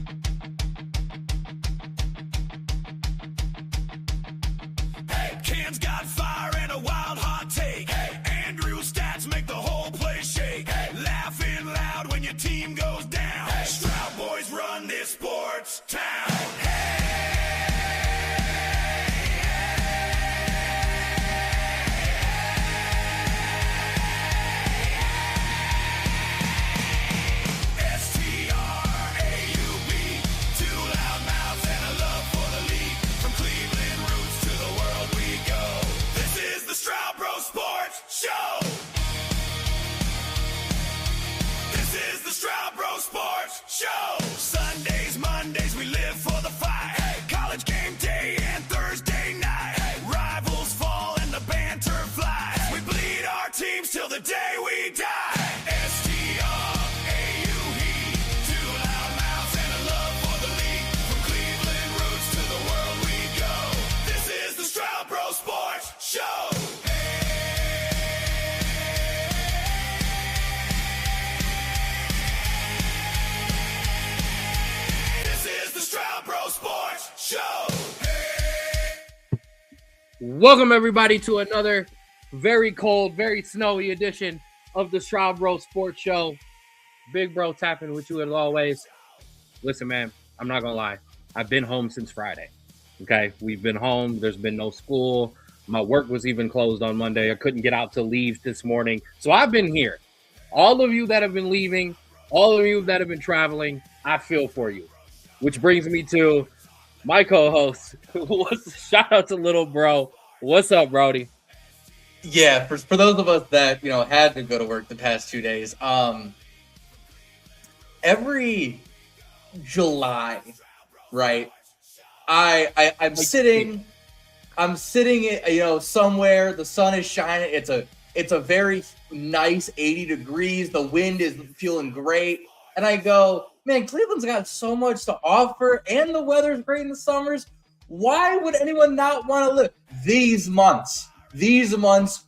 Hey, Cam's got fire and a wild hot take. Hey, Andrew's stats make the whole place shake. Hey, laughing loud when your team goes down. Hey, Straub boys run this sports town. Show. Sundays, Mondays, we live for the fight. Hey, college game day and Thursday night. Hey, rivals fall and the banter flies. We bleed our teams till the day we die. S-T-R-A-U-E, two loud mouths and a love for the league. From Cleveland roots to the world we go. This is the Straub Bro Sports Show. Show. Welcome everybody to another very cold, very snowy edition of the Straub Bro Sports Show. Big bro tapping with you as always. Listen, man, I'm not gonna lie. I've been home since Friday. Okay, we've been home. There's been no school. My work was even closed on Monday. I couldn't get out to leave this morning. So I've been here. All of you that have been leaving, all of you that have been traveling, I feel for you. Which brings me to my co-host. Shout out to little bro. What's up, Brody? Yeah, for those of us that had to go to work the past 2 days, every July, right? I'm sitting somewhere. The sun is shining. It's a very nice 80 degrees. The wind is feeling great, and I go, man, Cleveland's got so much to offer, and the weather's great in the summers. Why would anyone not want to live? These months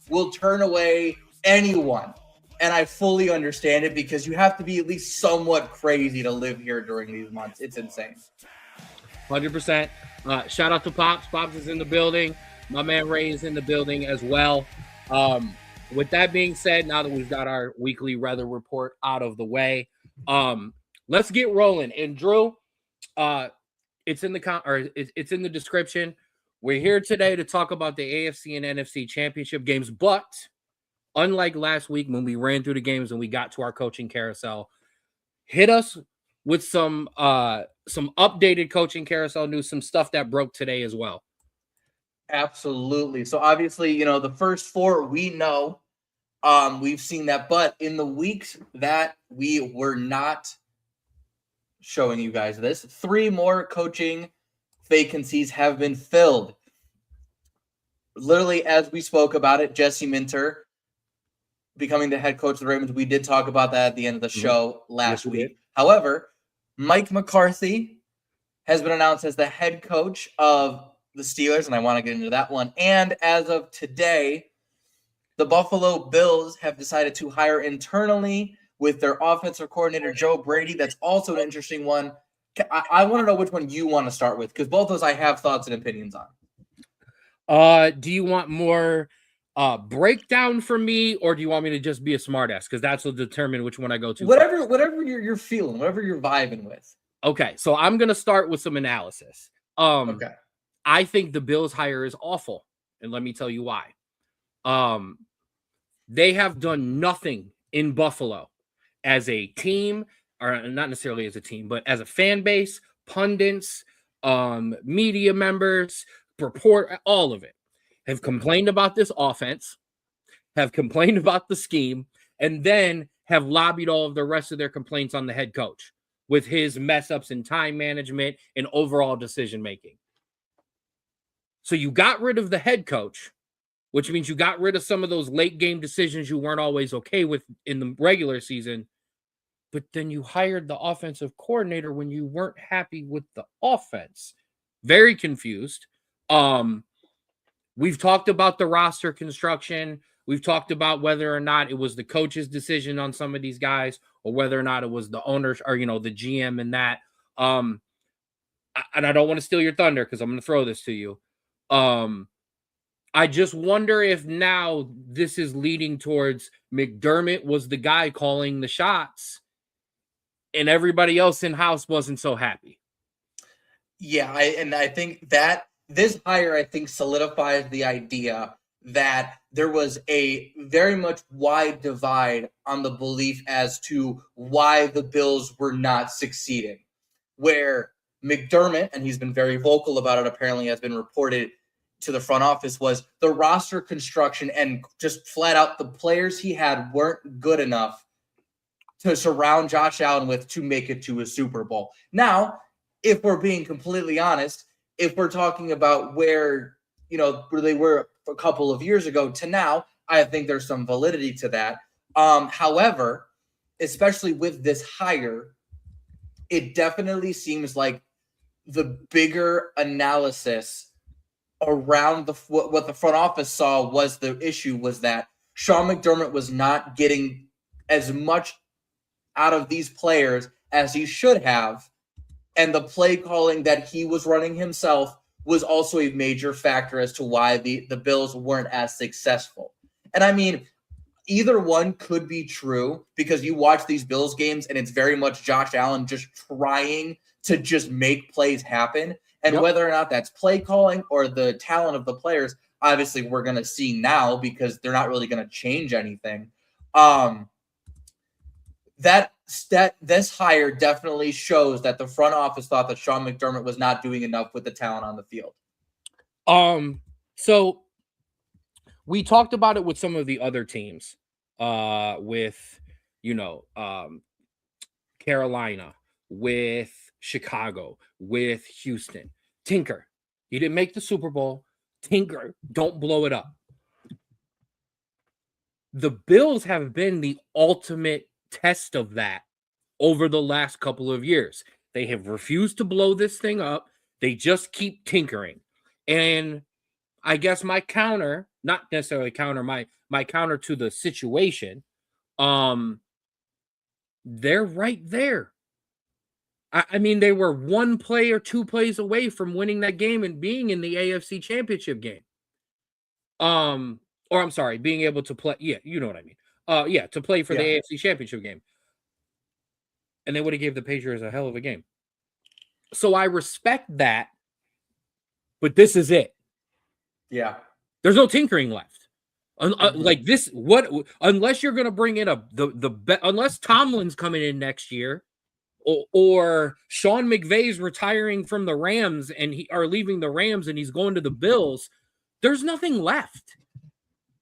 will turn away anyone. And I fully understand it because you have to be at least somewhat crazy to live here during these months. It's insane. 100%. Shout out to Pops. Pops is in the building. My man Ray is in the building as well. With that being said, now that we've got our weekly weather report out of the way, let's get rolling. And Drew, it's in the description. We're here today to talk about the AFC and NFC championship games, but unlike last week when we ran through the games and we got to our coaching carousel, hit us with some updated coaching carousel news, some stuff that broke today as well. Absolutely. So obviously, the first four we know, we've seen that, but in the weeks that we were not showing you guys this, 3 more coaching vacancies have been filled. Literally, as we spoke about it, Jesse Minter becoming the head coach of the Ravens. We did talk about that at the end of the show last week. However, Mike McCarthy has been announced as the head coach of the Steelers, and I want to get into that one. And as of today, the Buffalo Bills have decided to hire internally with their offensive coordinator, Joe Brady. That's also an interesting one. I want to know which one you want to start with, because both those I have thoughts and opinions on. Do you want more breakdown from me, or do you want me to just be a smartass? Because that's will determine which one I go to. Whatever you're feeling, whatever you're vibing with. Okay, so I'm going to start with some analysis. Okay. I think the Bills hire is awful, and let me tell you why. They have done nothing in Buffalo as a team, or not necessarily as a team, but as a fan base, pundits, media members, all of it have complained about this offense, have complained about the scheme, and then have lobbied all of the rest of their complaints on the head coach with his mess ups in time management and overall decision making. So you got rid of the head coach, which means you got rid of some of those late game decisions you weren't always okay with in the regular season. But then you hired the offensive coordinator when you weren't happy with the offense. Very confused. We've talked about the roster construction. We've talked about whether or not it was the coach's decision on some of these guys, or whether or not it was the owners or, the GM and that. And I don't want to steal your thunder because I'm going to throw this to you. I just wonder if now this is leading towards McDermott was the guy calling the shots and everybody else in house wasn't so happy. Yeah, I think that this hire, I think, solidifies the idea that there was a very much wide divide on the belief as to why the Bills were not succeeding. Where McDermott, and he's been very vocal about it, apparently has been reported to the front office, was the roster construction and just flat out the players he had weren't good enough to surround Josh Allen with to make it to a Super Bowl. Now, if we're being completely honest, if we're talking about where they were a couple of years ago to now, I think there's some validity to that. However, especially with this hire, it definitely seems like the bigger analysis around what the front office saw was the issue was that Sean McDermott was not getting as much out of these players as he should have. And the play calling that he was running himself was also a major factor as to why the Bills weren't as successful. And I mean, either one could be true because you watch these Bills games and it's very much Josh Allen just trying to just make plays happen. And whether or not that's play calling or the talent of the players, obviously we're going to see now because they're not really going to change anything. This hire definitely shows that the front office thought that Sean McDermott was not doing enough with the talent on the field. So we talked about it with some of the other teams, with Carolina, with Chicago, with Houston. Tinker, you didn't make the Super Bowl. Tinker, don't blow it up. The Bills have been the ultimate test of that over the last couple of years. They have refused to blow this thing up. They just keep tinkering. And I guess my counter, not necessarily counter, my counter to the situation, they're right there. I mean, they were 1 play or 2 plays away from winning that game and being in the AFC Championship game. Or I'm sorry, being able to play. Yeah, you know what I mean. To play for the AFC Championship game. And they would have gave the Patriots a hell of a game. So I respect that, but this is it. Yeah. There's no tinkering left. Like this, unless you're going to bring in unless Tomlin's coming in next year, or Sean McVay's retiring from the Rams and leaving the Rams and he's going to the Bills, there's nothing left.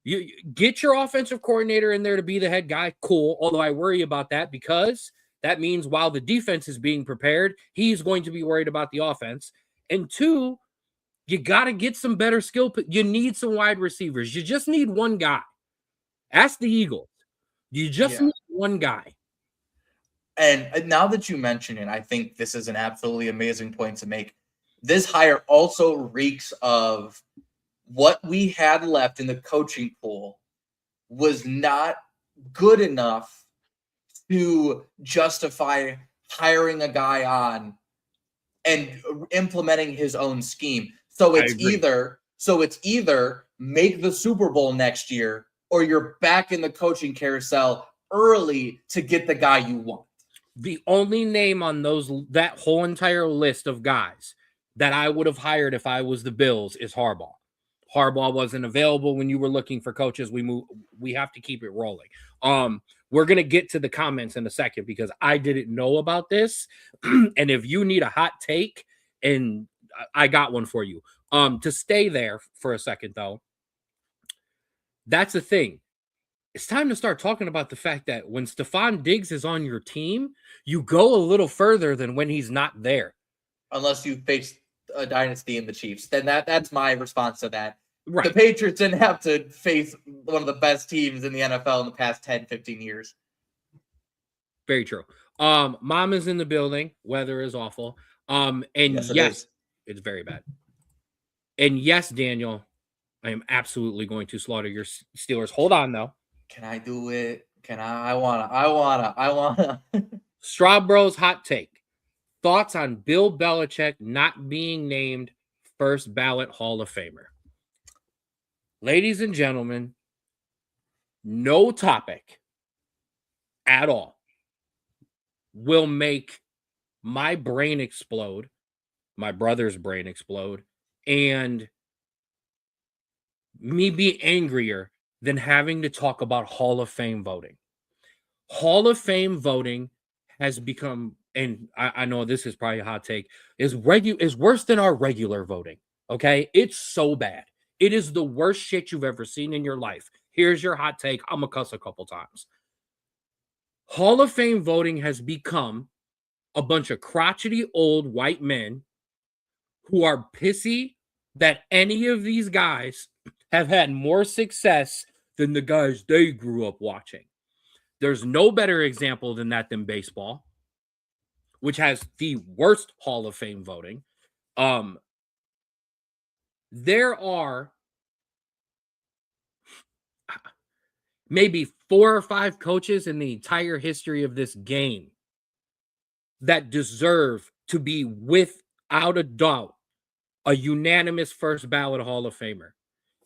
You get your offensive coordinator in there to be the head guy, cool. Although I worry about that because that means while the defense is being prepared, he's going to be worried about the offense. And 2, you got to get some better skill. You need some wide receivers. You just need one guy. Ask the Eagles. You just need one guy. And now that you mention it, I think this is an absolutely amazing point to make. This hire also reeks of what we had left in the coaching pool was not good enough to justify hiring a guy on and implementing his own scheme. So it's either make the Super Bowl next year or you're back in the coaching carousel early to get the guy you want. The only name on that whole entire list of guys that I would have hired if I was the Bills is Harbaugh. Harbaugh wasn't available when you were looking for coaches. We have to keep it rolling. We're going to get to the comments in a second because I didn't know about this. And if you need a hot take, and I got one for you. To stay there for a second, though, that's the thing. It's time to start talking about the fact that when Stephon Diggs is on your team, you go a little further than when he's not there. Unless you face a dynasty in the Chiefs. Then that's my response to that. Right. The Patriots didn't have to face one of the best teams in the NFL in the past 10, 15 years. Very true. Mom is in the building. Weather is awful. And yes, it's very bad. And yes, Daniel, I am absolutely going to slaughter your Steelers. Hold on, though. Can I do it? Can I? I wanna. Straub Bros hot take. thoughts on Bill Belichick not being named first ballot Hall of Famer. Ladies and gentlemen, no topic at all will make my brain explode, my brother's brain explode, and me be angrier than having to talk about Hall of Fame voting. Hall of Fame voting has become, and I know this is probably a hot take, is worse than our regular voting. Okay, it's so bad. It is the worst shit you've ever seen in your life. Here's your hot take. I'm gonna cuss a couple times. Hall of Fame voting has become a bunch of crotchety old white men who are pissy that any of these guys have had more success than the guys they grew up watching. There's no better example than that than baseball, which has the worst Hall of Fame voting. There are maybe 4 or 5 coaches in the entire history of this game that deserve to be, without a doubt, a unanimous first ballot Hall of Famer.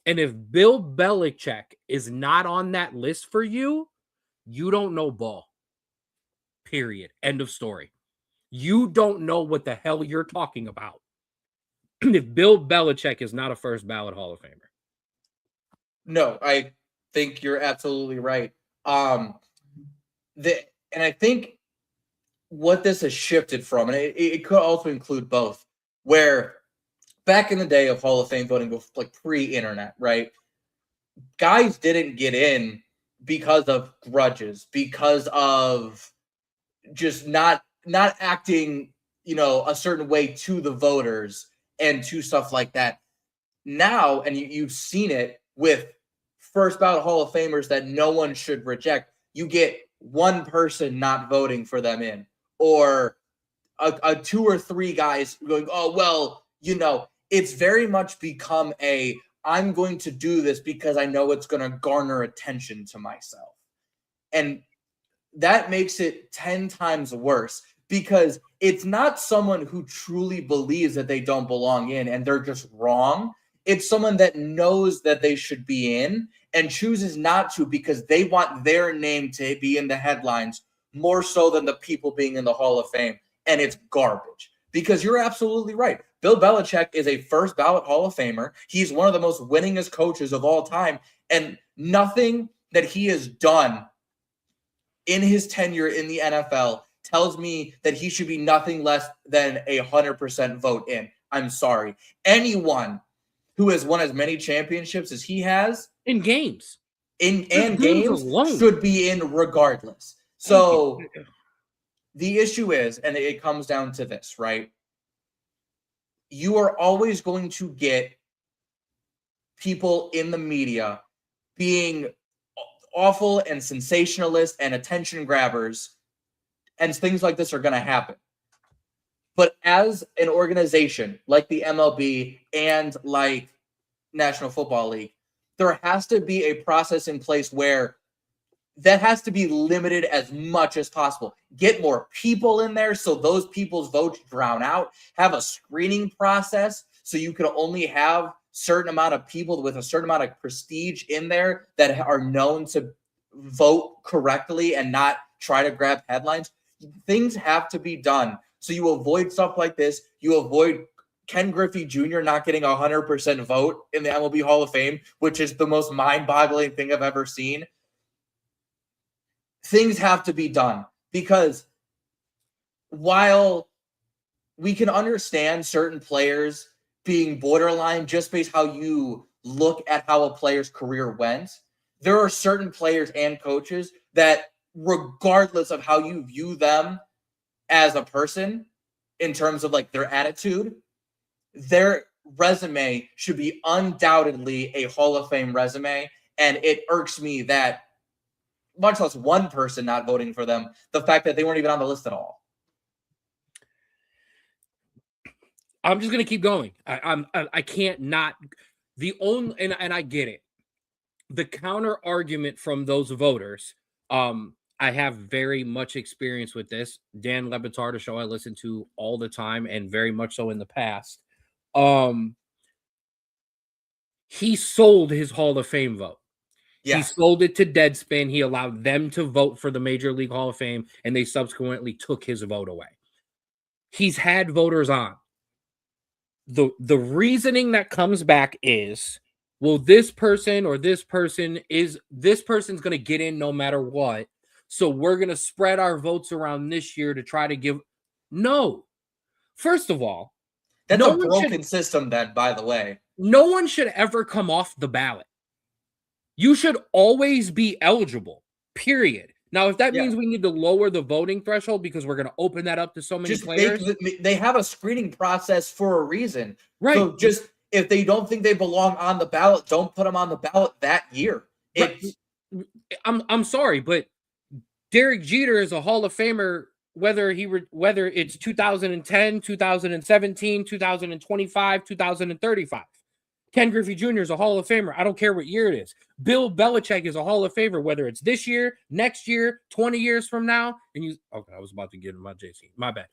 And if Bill Belichick is not on that list for you, you don't know ball. Period. End of story. You don't know what the hell you're talking about if Bill Belichick is not a first ballot Hall of Famer. No, I think you're absolutely right. And I think what this has shifted from, and it could also include both, where back in the day of Hall of Fame voting, like pre-internet, right? Guys didn't get in because of grudges, because of just not acting, a certain way to the voters and to stuff like that. Now, and you've seen it with first ballot Hall of Famers that no one should reject. You get one person not voting for them in, or a 2 or 3 guys going, oh, well, it's very much become I'm going to do this because I know it's going to garner attention to myself. And that makes it 10 times worse, because it's not someone who truly believes that they don't belong in and they're just wrong. It's someone that knows that they should be in and chooses not to because they want their name to be in the headlines more so than the people being in the Hall of Fame. And it's garbage, because you're absolutely right. Bill Belichick is a first ballot Hall of Famer. He's one of the most winningest coaches of all time. And nothing that he has done in his tenure in the NFL tells me that he should be nothing less than 100% vote in. I'm sorry. Anyone who has won as many championships as he has in games games should be in regardless. So the issue is, and it comes down to this, right? You are always going to get people in the media being awful and sensationalist and attention grabbers, and things like this are going to happen. But as an organization like the MLB and like National Football League, there has to be a process in place where that has to be limited as much as possible. Get more people in there so those people's votes drown out. Have a screening process so you can only have certain amount of people with a certain amount of prestige in there that are known to vote correctly and not try to grab headlines. Things have to be done so you avoid stuff like this. You avoid Ken Griffey Jr. not getting 100% vote in the MLB Hall of Fame, which is the most mind-boggling thing I've ever seen. Things have to be done, because while we can understand certain players being borderline just based how you look at how a player's career went, there are certain players and coaches that, regardless of how you view them as a person in terms of like their attitude, their resume should be undoubtedly a Hall of Fame resume. And it irks me that, much less one person not voting for them, the fact that they weren't even on the list at all. I'm just gonna keep going. I can't not. The only, and I get it. The counter argument from those voters, I have very much experience with this. Dan Lebatard, a show I listen to all the time and very much so in the past. He sold his Hall of Fame vote. He Yes. sold it to Deadspin. He allowed them to vote for the Major League Hall of Fame, and they subsequently took his vote away. He's had voters on. The reasoning that comes back is, well, this person's going to get in no matter what. So we're going to spread our votes around this year to try to give. No. First of all, that's a broken system then, by the way. No one should ever come off the ballot. You should always be eligible, period. Now, if that means we need to lower the voting threshold because we're going to open that up to so many players. They have a screening process for a reason. Right. So just if they don't think they belong on the ballot, don't put them on the ballot that year. Right. I'm sorry, but Derek Jeter is a Hall of Famer, whether it's 2010, 2017, 2025, 2035. Ken Griffey Jr. is a Hall of Famer. I don't care what year it is. Bill Belichick is a Hall of Famer, whether it's this year, next year, 20 years from now. And I was about to get in my JC. My bad.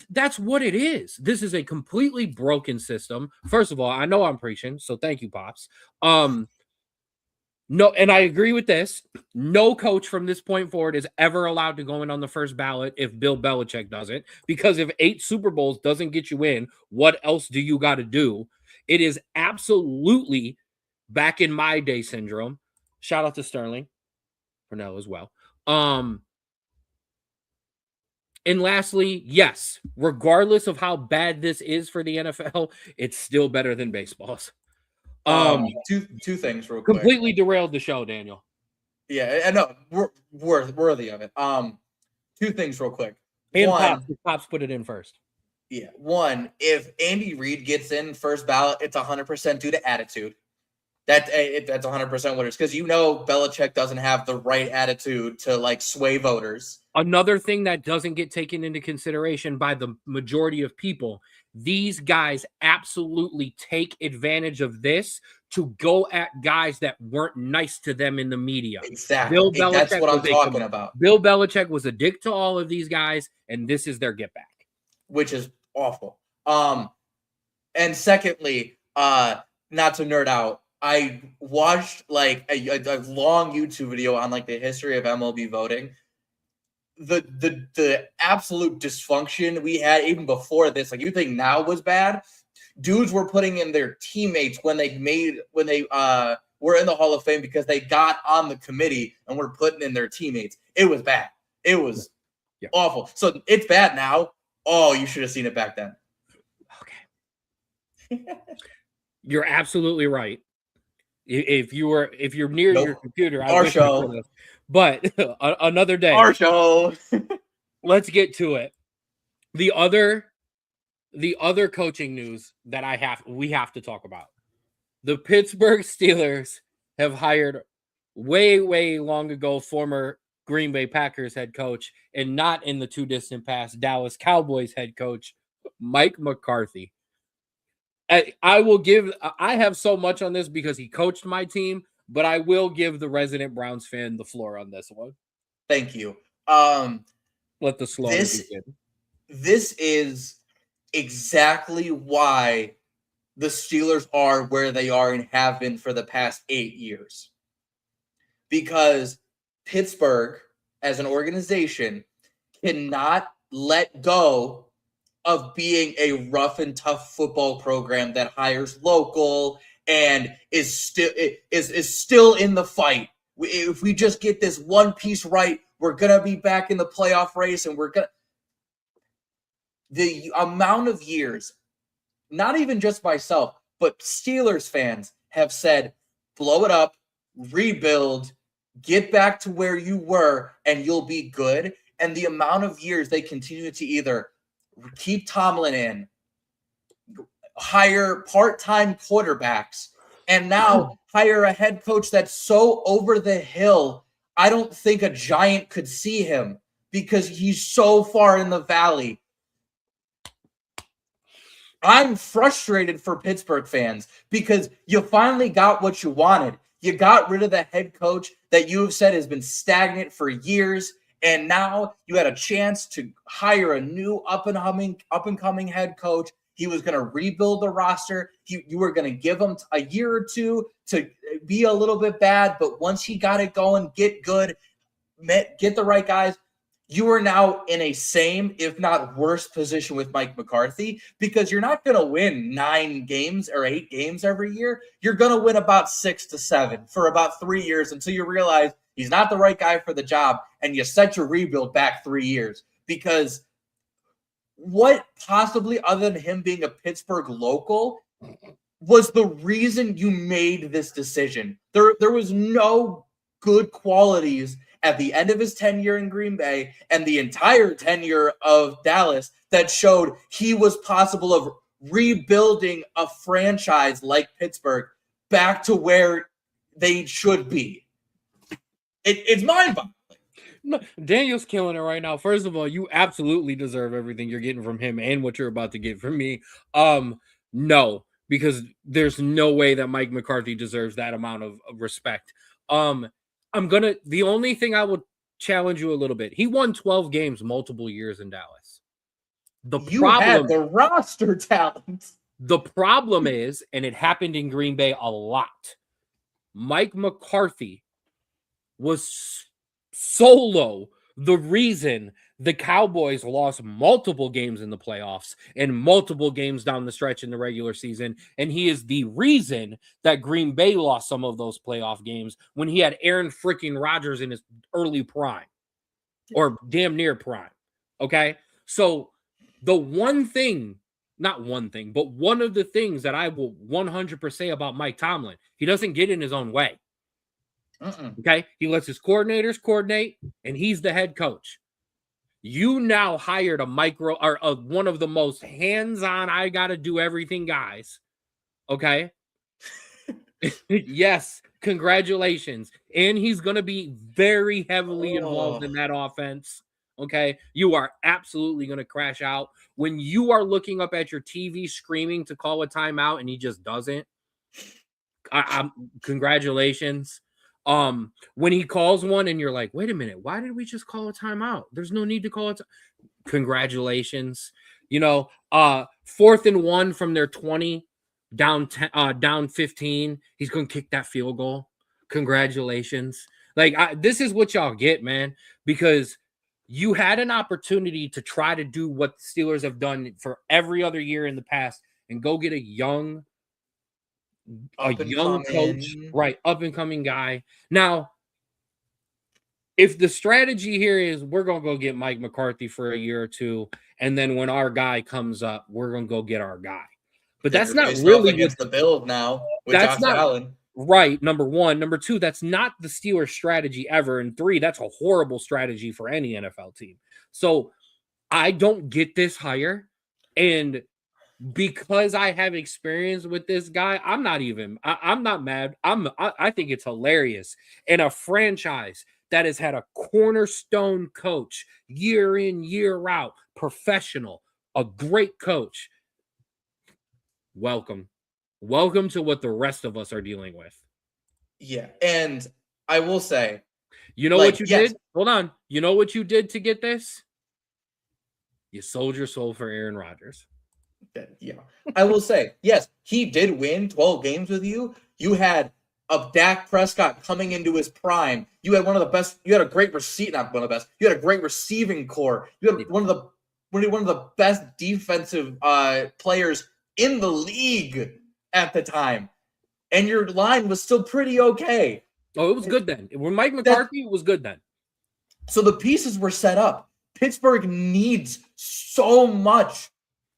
That's what it is. This is a completely broken system. First of all, I know I'm preaching, so thank you, Pops. No, and I agree with this. No coach from this point forward is ever allowed to go in on the first ballot if Bill Belichick doesn't. Because if 8 Super Bowls doesn't get you in, what else do you got to do? It is absolutely back in my day syndrome. Shout out to Sterling Purnell as well. And lastly, yes, regardless of how bad this is for the NFL, it's still better than baseball's. Two things real quick. Completely derailed the show, Daniel. Yeah, I know. We're worthy of it. Two things real quick. And Pops put it in first. Yeah. One, if Andy Reid gets in first ballot, it's 100% due to attitude. That's 100% what it is. Because Belichick doesn't have the right attitude to sway voters. Another thing that doesn't get taken into consideration by the majority of people, these guys absolutely take advantage of this to go at guys that weren't nice to them in the media. Exactly. That's what I'm talking about. Bill Belichick was a dick to all of these guys, and this is their get back. Which is awful. And secondly, not to nerd out, I watched a long YouTube video on the history of MLB voting. The absolute dysfunction we had even before this, you think now was bad? Dudes were putting in their teammates when they were in the Hall of Fame because they got on the committee and were putting in their teammates. It was bad. It was awful. So it's bad now. Oh, you should have seen it back then. Okay. You're absolutely right. If you're near your computer, our show. But another day. Our show. Let's get to it. The other coaching news that we have to talk about. The Pittsburgh Steelers have hired way, way long ago former Green Bay Packers head coach, and not in the too distant past Dallas Cowboys head coach, Mike McCarthy. I have so much on this because he coached my team, but I will give the resident Browns fan the floor on this one. Thank you. Let the slaughter begin. This is exactly why the Steelers are where they are and have been for the past 8 years. Because Pittsburgh, as an organization, cannot let go of being a rough and tough football program that hires local and is still in the fight. If we just get this one piece right, we're gonna be back in the playoff race, and the amount of years, not even just myself, but Steelers fans have said, blow it up, rebuild, get back to where you were, and you'll be good. And the amount of years they continue to either keep Tomlin in, hire part-time quarterbacks, and now hire a head coach that's so over the hill, I don't think a Giant could see him because he's so far in the valley. I'm frustrated for Pittsburgh fans because you finally got what you wanted. You got rid of the head coach that you have said has been stagnant for years, and now you had a chance to hire a new up and coming head coach. He was going to rebuild the roster. You were going to give him a year or two to be a little bit bad, but once he got it going, get good, get the right guys. You are now in a same, if not worse, position with Mike McCarthy because you're not going to win 9 games or 8 games every year. You're going to win about 6 to 7 for about 3 years until you realize he's not the right guy for the job, and you set your rebuild back 3 years. Because what possibly, other than him being a Pittsburgh local, was the reason you made this decision? There was no good qualities at the end of his tenure in Green Bay and the entire tenure of Dallas that showed he was possible of rebuilding a franchise like Pittsburgh back to where they should be. It's mind-boggling. No, Daniel's killing it right now. First of all, you absolutely deserve everything you're getting from him and what you're about to get from me. No, because there's no way that Mike McCarthy deserves that amount of respect. The only thing I would challenge you a little bit. He won 12 games multiple years in Dallas. You had the roster talent. The problem is, and it happened in Green Bay a lot, Mike McCarthy was solo the reason the Cowboys lost multiple games in the playoffs and multiple games down the stretch in the regular season. And he is the reason that Green Bay lost some of those playoff games when he had Aaron freaking Rodgers in his early prime or damn near prime. Okay. So the one of the things that I will 100% say about Mike Tomlin, he doesn't get in his own way. Okay. He lets his coordinators coordinate and he's the head coach. You now hired one of the most hands-on, I got to do everything guys. Okay. Yes. Congratulations. And he's going to be very heavily involved in that offense. Okay. You are absolutely going to crash out when you are looking up at your TV screaming to call a timeout and he just doesn't. Congratulations. When he calls one and you're like, wait a minute, why did we just call a timeout? There's no need to call it. Congratulations. 4th and 1 from their 20 down 15. He's going to kick that field goal. Congratulations. This is what y'all get, man, because you had an opportunity to try to do what the Steelers have done for every other year in the past and go get a young coach, right? Up and coming guy. Now, if the strategy here is we're going to go get Mike McCarthy for a year or two, and then when our guy comes up, we're going to go get our guy. But that's not really against the Bills now with Josh Allen. Right. Number one. Number two, that's not the Steelers' strategy ever. And 3, that's a horrible strategy for any NFL team. So I don't get this hire. And because I have experience with this guy, I'm not mad. I think it's hilarious. And a franchise that has had a cornerstone coach year in, year out, professional, a great coach. Welcome to what the rest of us are dealing with. Yeah. And I will say, what you did? Hold on. You know what you did to get this? You sold your soul for Aaron Rodgers. Yeah, I will say, yes, he did win 12 games with you. You had a Dak Prescott coming into his prime. You had one of the best. You had a great not one of the best. You had a great receiving core. You had one of the best defensive players in the league at the time, and your line was still pretty okay. Oh, it was good then. When Mike McCarthy was good then. So the pieces were set up. Pittsburgh needs so much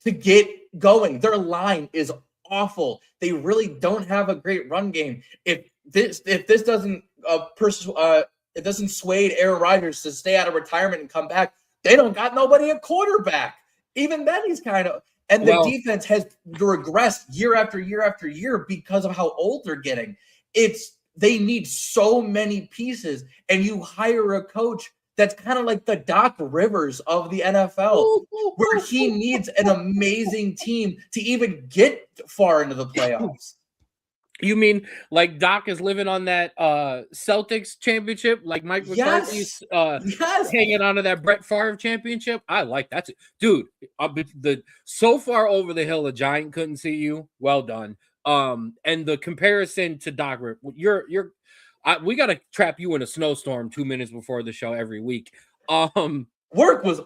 to get going. Their line is awful. They really don't have a great run game. If this doesn't it doesn't sway Aaron Rodgers to stay out of retirement and come back, they don't got nobody at quarterback. Even then, he's kind of the defense has regressed year after year after year because of how old they're getting. They need so many pieces, and you hire a coach that's kind of like the Doc Rivers of the NFL, where he needs an amazing team to even get far into the playoffs. You mean like Doc is living on that Celtics championship, like Mike McCarthy's Yes. hanging onto that Brett Favre championship? I like that, dude. The so far over the hill, a giant couldn't see you. Well done. And the comparison to Doc, we got to trap you in a snowstorm 2 minutes before the show every week. Work was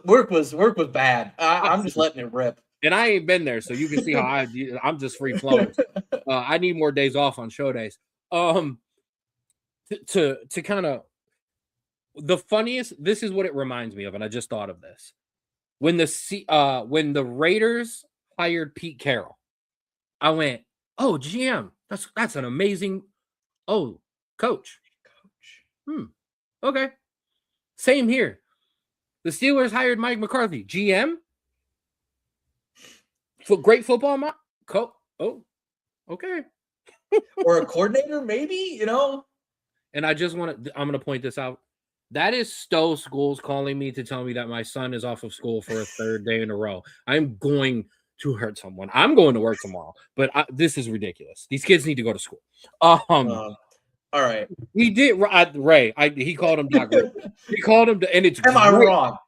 bad. I'm just letting it rip. And I ain't been there, so you can see how I'm just free flowing. I need more days off on show days. To kind of the funniest. This is what it reminds me of, and I just thought of this when the Raiders hired Pete Carroll. I went, "Oh, GM, that's an amazing. Oh, coach. Okay, same here. The Steelers hired Mike McCarthy, GM." Great football Oh, okay. Or a coordinator, maybe, And I'm going to point this out. That is Stowe Schools calling me to tell me that my son is off of school for a third day in a row. I'm going to hurt someone. I'm going to work tomorrow, but this is ridiculous. These kids need to go to school. All right. He did, Ray. He called him Doc Ray. He called him, and it's Am I wrong?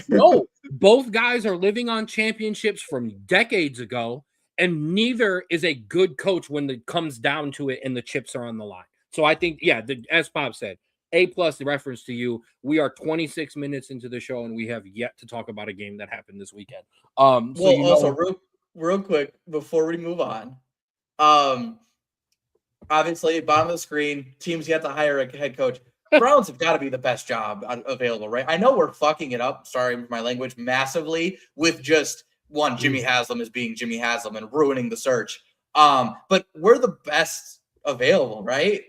No, both guys are living on championships from decades ago, and neither is a good coach when it comes down to it and the chips are on the line. So I think, as Pop said, A+ reference to you. We are 26 minutes into the show, and we have yet to talk about a game that happened this weekend. Real quick before we move on, obviously, bottom of the screen, teams get to hire a head coach. Browns have got to be the best job available, right? I know we're fucking it up, sorry for my language, massively with just Jimmy Haslam as being Jimmy Haslam and ruining the search. But we're the best available, right?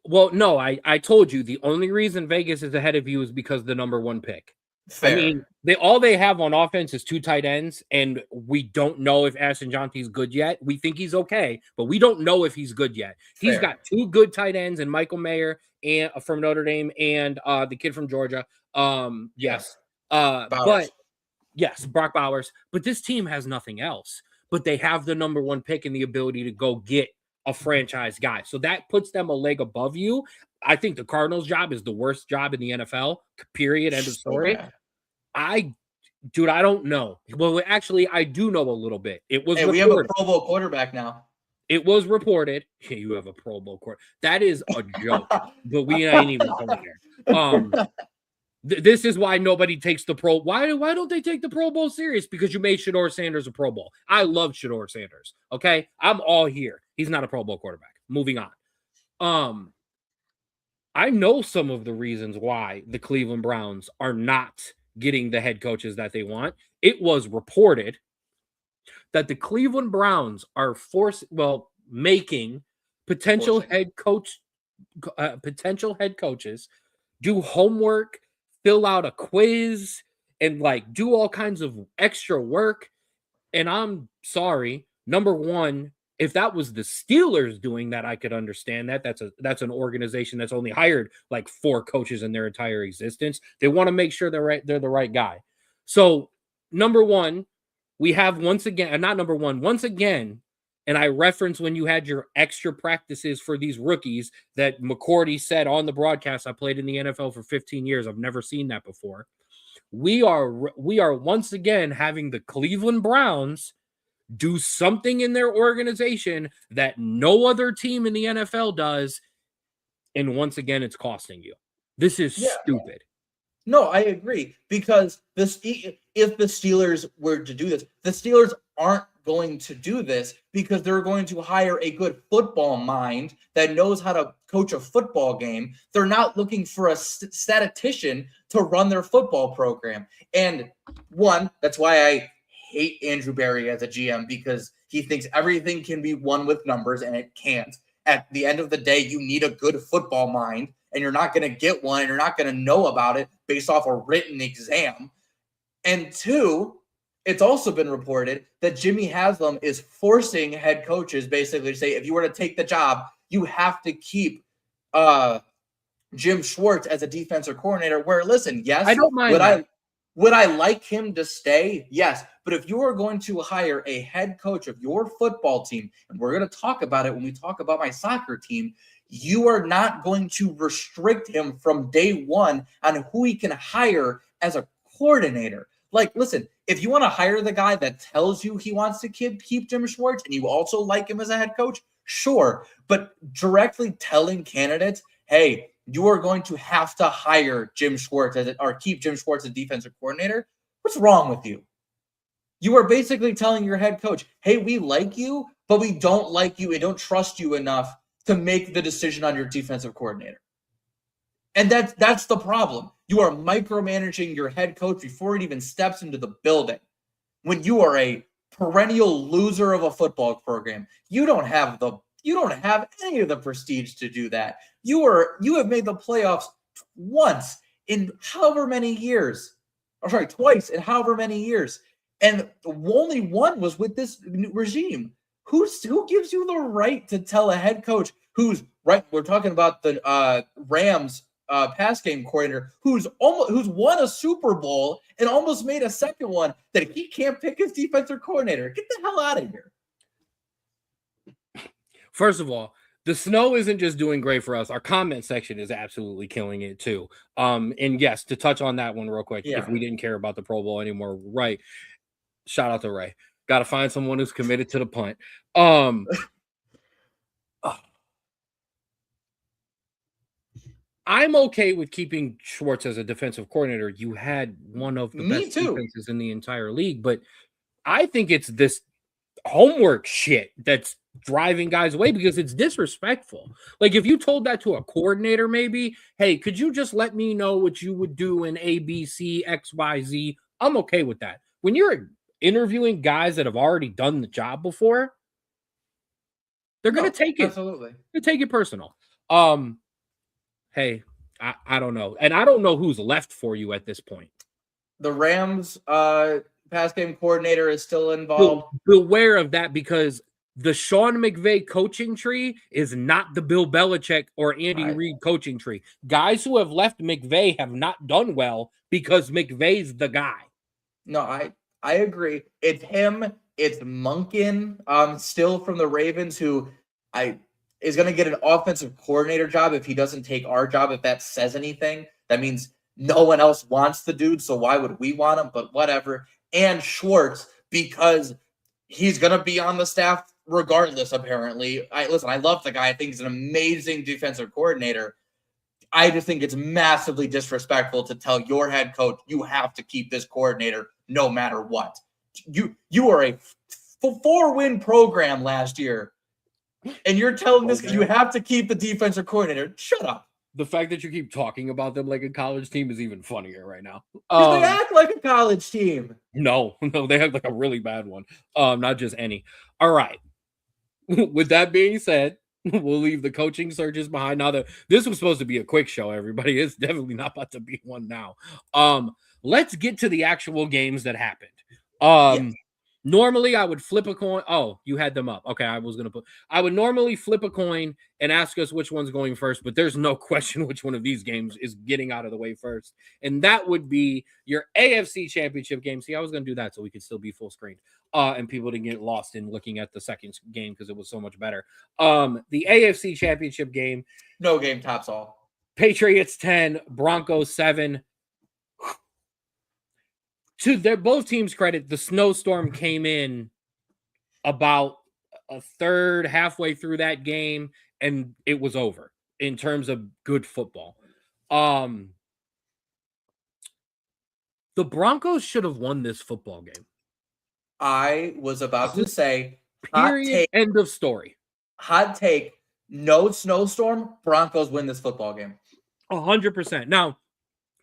Well, no, I told you the only reason Vegas is ahead of you is because the number 1 pick. Fair. I mean, they have on offense is 2 tight ends, and we don't know if Ashton Jonty's good yet. We think he's okay, but we don't know if he's good yet. Fair. He's got 2 good tight ends, and Michael Mayer and from Notre Dame and the kid from Georgia. Yes. But yes, Brock Bowers. But this team has nothing else. But they have the number 1 pick and the ability to go get a franchise guy. So that puts them a leg above you. I think the Cardinals' job is the worst job in the NFL, period, end of story. Okay. I don't know. Well, actually, I do know a little bit. It was we have a Pro Bowl quarterback now. It was reported. Yeah, you have a Pro Bowl quarterback. That is a joke, but we ain't even going there. This is why nobody takes the Pro. Why don't they take the Pro Bowl serious? Because you made Shedeur Sanders a Pro Bowl. I love Shedeur Sanders. Okay, I'm all here. He's not a Pro Bowl quarterback. Moving on. I know some of the reasons why the Cleveland Browns are not getting the head coaches that they want. It was reported that the Cleveland Browns are making potential head coaches do homework, fill out a quiz, and do all kinds of extra work. And I'm sorry, number 1, if that was the Steelers doing that, I could understand that. That's an organization that's only hired 4 coaches in their entire existence. They want to make sure they're the right guy. So number 1, we have once again, and I reference when you had your extra practices for these rookies that McCourty said on the broadcast, I played in the NFL for 15 years. I've never seen that before. We are once again having the Cleveland Browns do something in their organization that no other team in the NFL does. And once again, it's costing you. This is stupid. No, I agree. Because if the Steelers were to do this, the Steelers aren't going to do this because they're going to hire a good football mind that knows how to coach a football game. They're not looking for a statistician to run their football program. And that's why I hate Andrew Berry as a GM, because he thinks everything can be won with numbers, and it can't. At the end of the day, you need a good football mind, and you're not going to get one, and you're not going to know about it based off a written exam. And 2, it's also been reported that Jimmy Haslam is forcing head coaches basically to say, if you were to take the job, you have to keep Jim Schwartz as a defensive coordinator. Where, listen, yes, I don't mind. Would I like him to stay? Yes. But if you are going to hire a head coach of your football team, and we're going to talk about it when we talk about my soccer team, you are not going to restrict him from day one on who he can hire as a coordinator. Like, listen, if you want to hire the guy that tells you he wants to keep Jim Schwartz and you also like him as a head coach, sure. But directly telling candidates, hey, you are going to have to hire Jim Schwartz or keep Jim Schwartz as defensive coordinator. What's wrong with you? You are basically telling your head coach, hey, we like you, but we don't like you and don't trust you enough to make the decision on your defensive coordinator. And that's the problem. You are micromanaging your head coach before it even steps into the building. When you are a perennial loser of a football program, you don't have any of the prestige to do that. You have made the playoffs once in however many years. Twice in however many years. And only one was with this regime. Who gives you the right to tell a head coach who's right? We're talking about the Rams pass game coordinator who's won a Super Bowl and almost made a second one that he can't pick his defensive coordinator. Get the hell out of here. First of all, the snow isn't just doing great for us. Our comment section is absolutely killing it too. And yes, to touch on that one real quick, if we didn't care about the Pro Bowl anymore, right? Shout out to Ray. Got to find someone who's committed to the punt. I'm okay with keeping Schwartz as a defensive coordinator. You had one of the best defenses in the entire league, but I think it's this homework shit that's driving guys away because it's disrespectful. Like if you told that to a coordinator, maybe, hey, could you just let me know what you would do in A, B, C, X, Y, Z? I'm okay with that. When you're interviewing guys that have already done the job before, they're going to take it. Absolutely. They take it personal. Hey, I don't know. And I don't know who's left for you at this point. The Rams pass game coordinator is still involved. Beware of that because the Sean McVay coaching tree is not the Bill Belichick or Andy Reid coaching tree. Guys who have left McVay have not done well because McVay's the guy. No, I agree. It's him. It's Monken, still from the Ravens, who is going to get an offensive coordinator job if he doesn't take our job. If that says anything, that means no one else wants the dude. So why would we want him? But whatever. And Schwartz, because he's going to be on the staff regardless, apparently. I love the guy. I think he's an amazing defensive coordinator. I just think it's massively disrespectful to tell your head coach you have to keep this coordinator no matter what. You are a 4-win program last year, and you're telling this you have to keep the defensive coordinator. Shut up. The fact that you keep talking about them like a college team is even funnier right now. They act like a college team. No, they have like a really bad one. Not just any. All right. With that being said, we'll leave the coaching searches behind. Now this was supposed to be a quick show, everybody. It's definitely not about to be one now. Let's get to the actual games that happened. Normally I would flip a coin. Oh, you had them up. Okay, I would normally flip a coin and ask us which one's going first, but there's no question which one of these games is getting out of the way first. And that would be your AFC Championship game. See, I was going to do that so we could still be full screen. And people didn't get lost in looking at the second game because it was so much better. The AFC Championship game. No game tops all. Patriots 10, Broncos 7. To both teams' credit, the snowstorm came in about a third, halfway through that game, and it was over in terms of good football. The Broncos should have won this football game. I was about to say, period, end of story. Hot take, no snowstorm, Broncos win this football game. 100%. Now,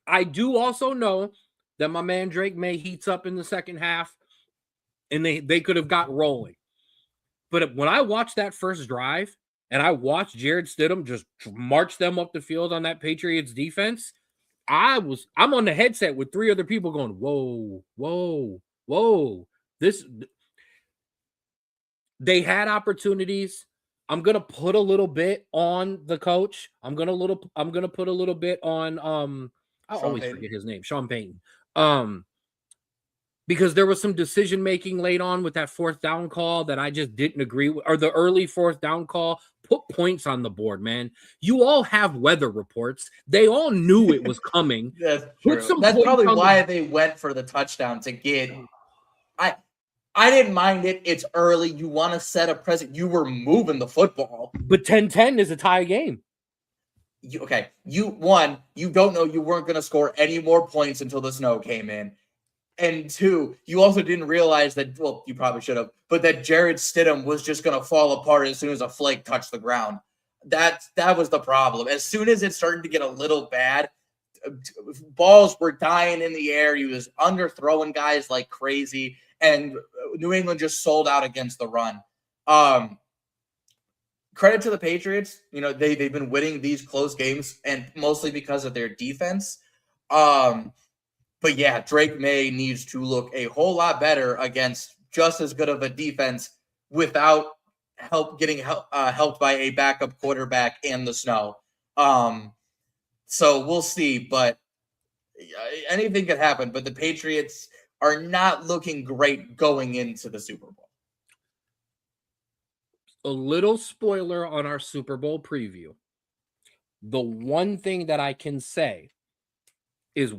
I do also know that my man Drake May heats up in the second half, and they could have got rolling. But when I watched that first drive, and I watched Jared Stidham just march them up the field on that Patriots defense, I'm on the headset with 3 other people going, whoa, whoa, whoa. They had opportunities. I'm gonna put a little bit on the coach. I'm gonna put a little bit on I always forget his name, Sean Payton. Because there was some decision making late on with that fourth down call that I just didn't agree with, or the early fourth down call. Put points on the board, man. You all have weather reports. They all knew it was coming. That's Put true. some That's points probably on why they went for the touchdown to get. I didn't mind it. It's early. You want to set a precedent. You were moving the football. But 10-10 is a tie game. You don't know you weren't going to score any more points until the snow came in. And two, you also didn't realize that, well, you probably should have, but that Jared Stidham was just going to fall apart as soon as a flake touched the ground. That was the problem. As soon as it started to get a little bad, balls were dying in the air. He was underthrowing guys like crazy, and New England just sold out against the run. Credit to the Patriots. They've been winning these close games, and mostly because of their defense. But yeah, Drake May needs to look a whole lot better against just as good of a defense without getting helped by a backup quarterback and the snow. So we'll see, but anything could happen. But the Patriots are not looking great going into the Super Bowl. A little spoiler on our Super Bowl preview. The one thing that I can say is,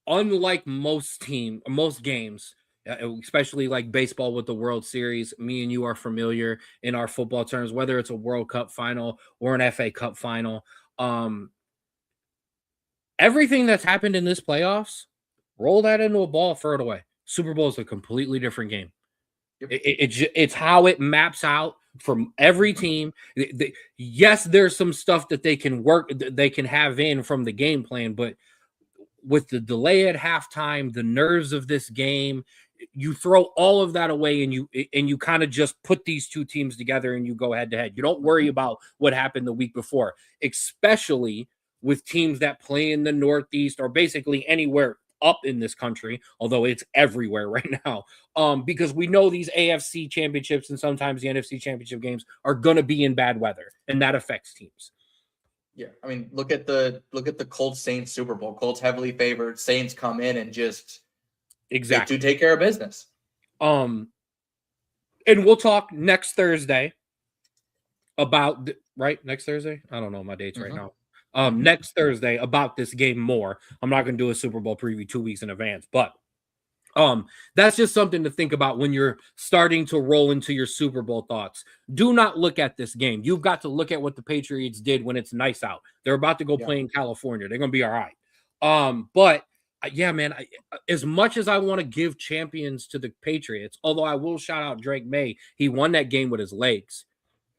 unlike most games, especially like baseball with the World Series, me and you are familiar in our football terms, whether it's a World Cup final or an FA Cup final. Everything that's happened in this playoffs, roll that into a ball, throw it away. Super Bowl is a completely different game. Yep. It's how it maps out from every team. Yes, there's some stuff that they can have in from the game plan, but with the delay at halftime, the nerves of this game, you throw all of that away and you kind of just put these two teams together and you go head to head. You don't worry about what happened the week before, especially with teams that play in the Northeast or basically anywhere up in this country, although it's everywhere right now. Because we know these AFC championships and sometimes the NFC championship games are going to be in bad weather, and that affects teams. Yeah, I mean, look at the Colts Saints Super Bowl. Colts heavily favored. Saints come in and just exactly to take care of business. And we'll talk next Thursday about next Thursday. I don't know my dates right now. Next Thursday about this game more. I'm not going to do a Super Bowl preview 2 weeks in advance, but that's just something to think about when you're starting to roll into your Super Bowl thoughts. Do not look at this game. You've got to look at what the Patriots did when it's nice out. They're about to go play in California. They're going to be all right. But yeah, man, as much as I want to give champions to the Patriots, although I will shout out Drake May, he won that game with his legs.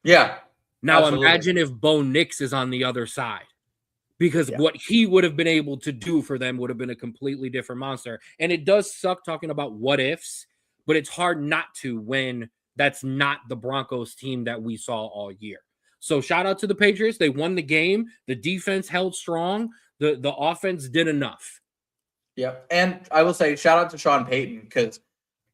Yeah. Now absolutely. Imagine if Bo Nix is on the other side. Because what he would have been able to do for them would have been a completely different monster. And it does suck talking about what ifs, but it's hard not to when that's not the Broncos team that we saw all year. So shout out to the Patriots. They won the game. The defense held strong. The offense did enough. Yeah. And I will say shout out to Sean Payton, because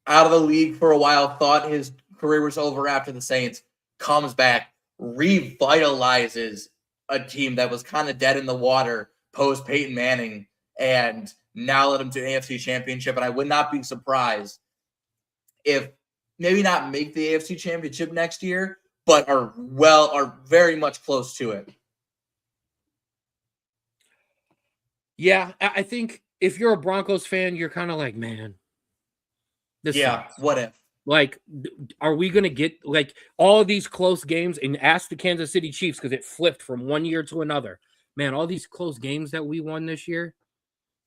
out of the league for a while, thought his career was over after the Saints, comes back, revitalizes a team that was kind of dead in the water post Peyton Manning, and now led them to an AFC championship. And I would not be surprised if maybe not make the AFC championship next year, but are very much close to it. Yeah, I think if you're a Broncos fan, you're kind of like, man, this sucks. What if? Like, are we going to get like all of these close games? And ask the Kansas City Chiefs, because it flipped from one year to another. Man, all these close games that we won this year,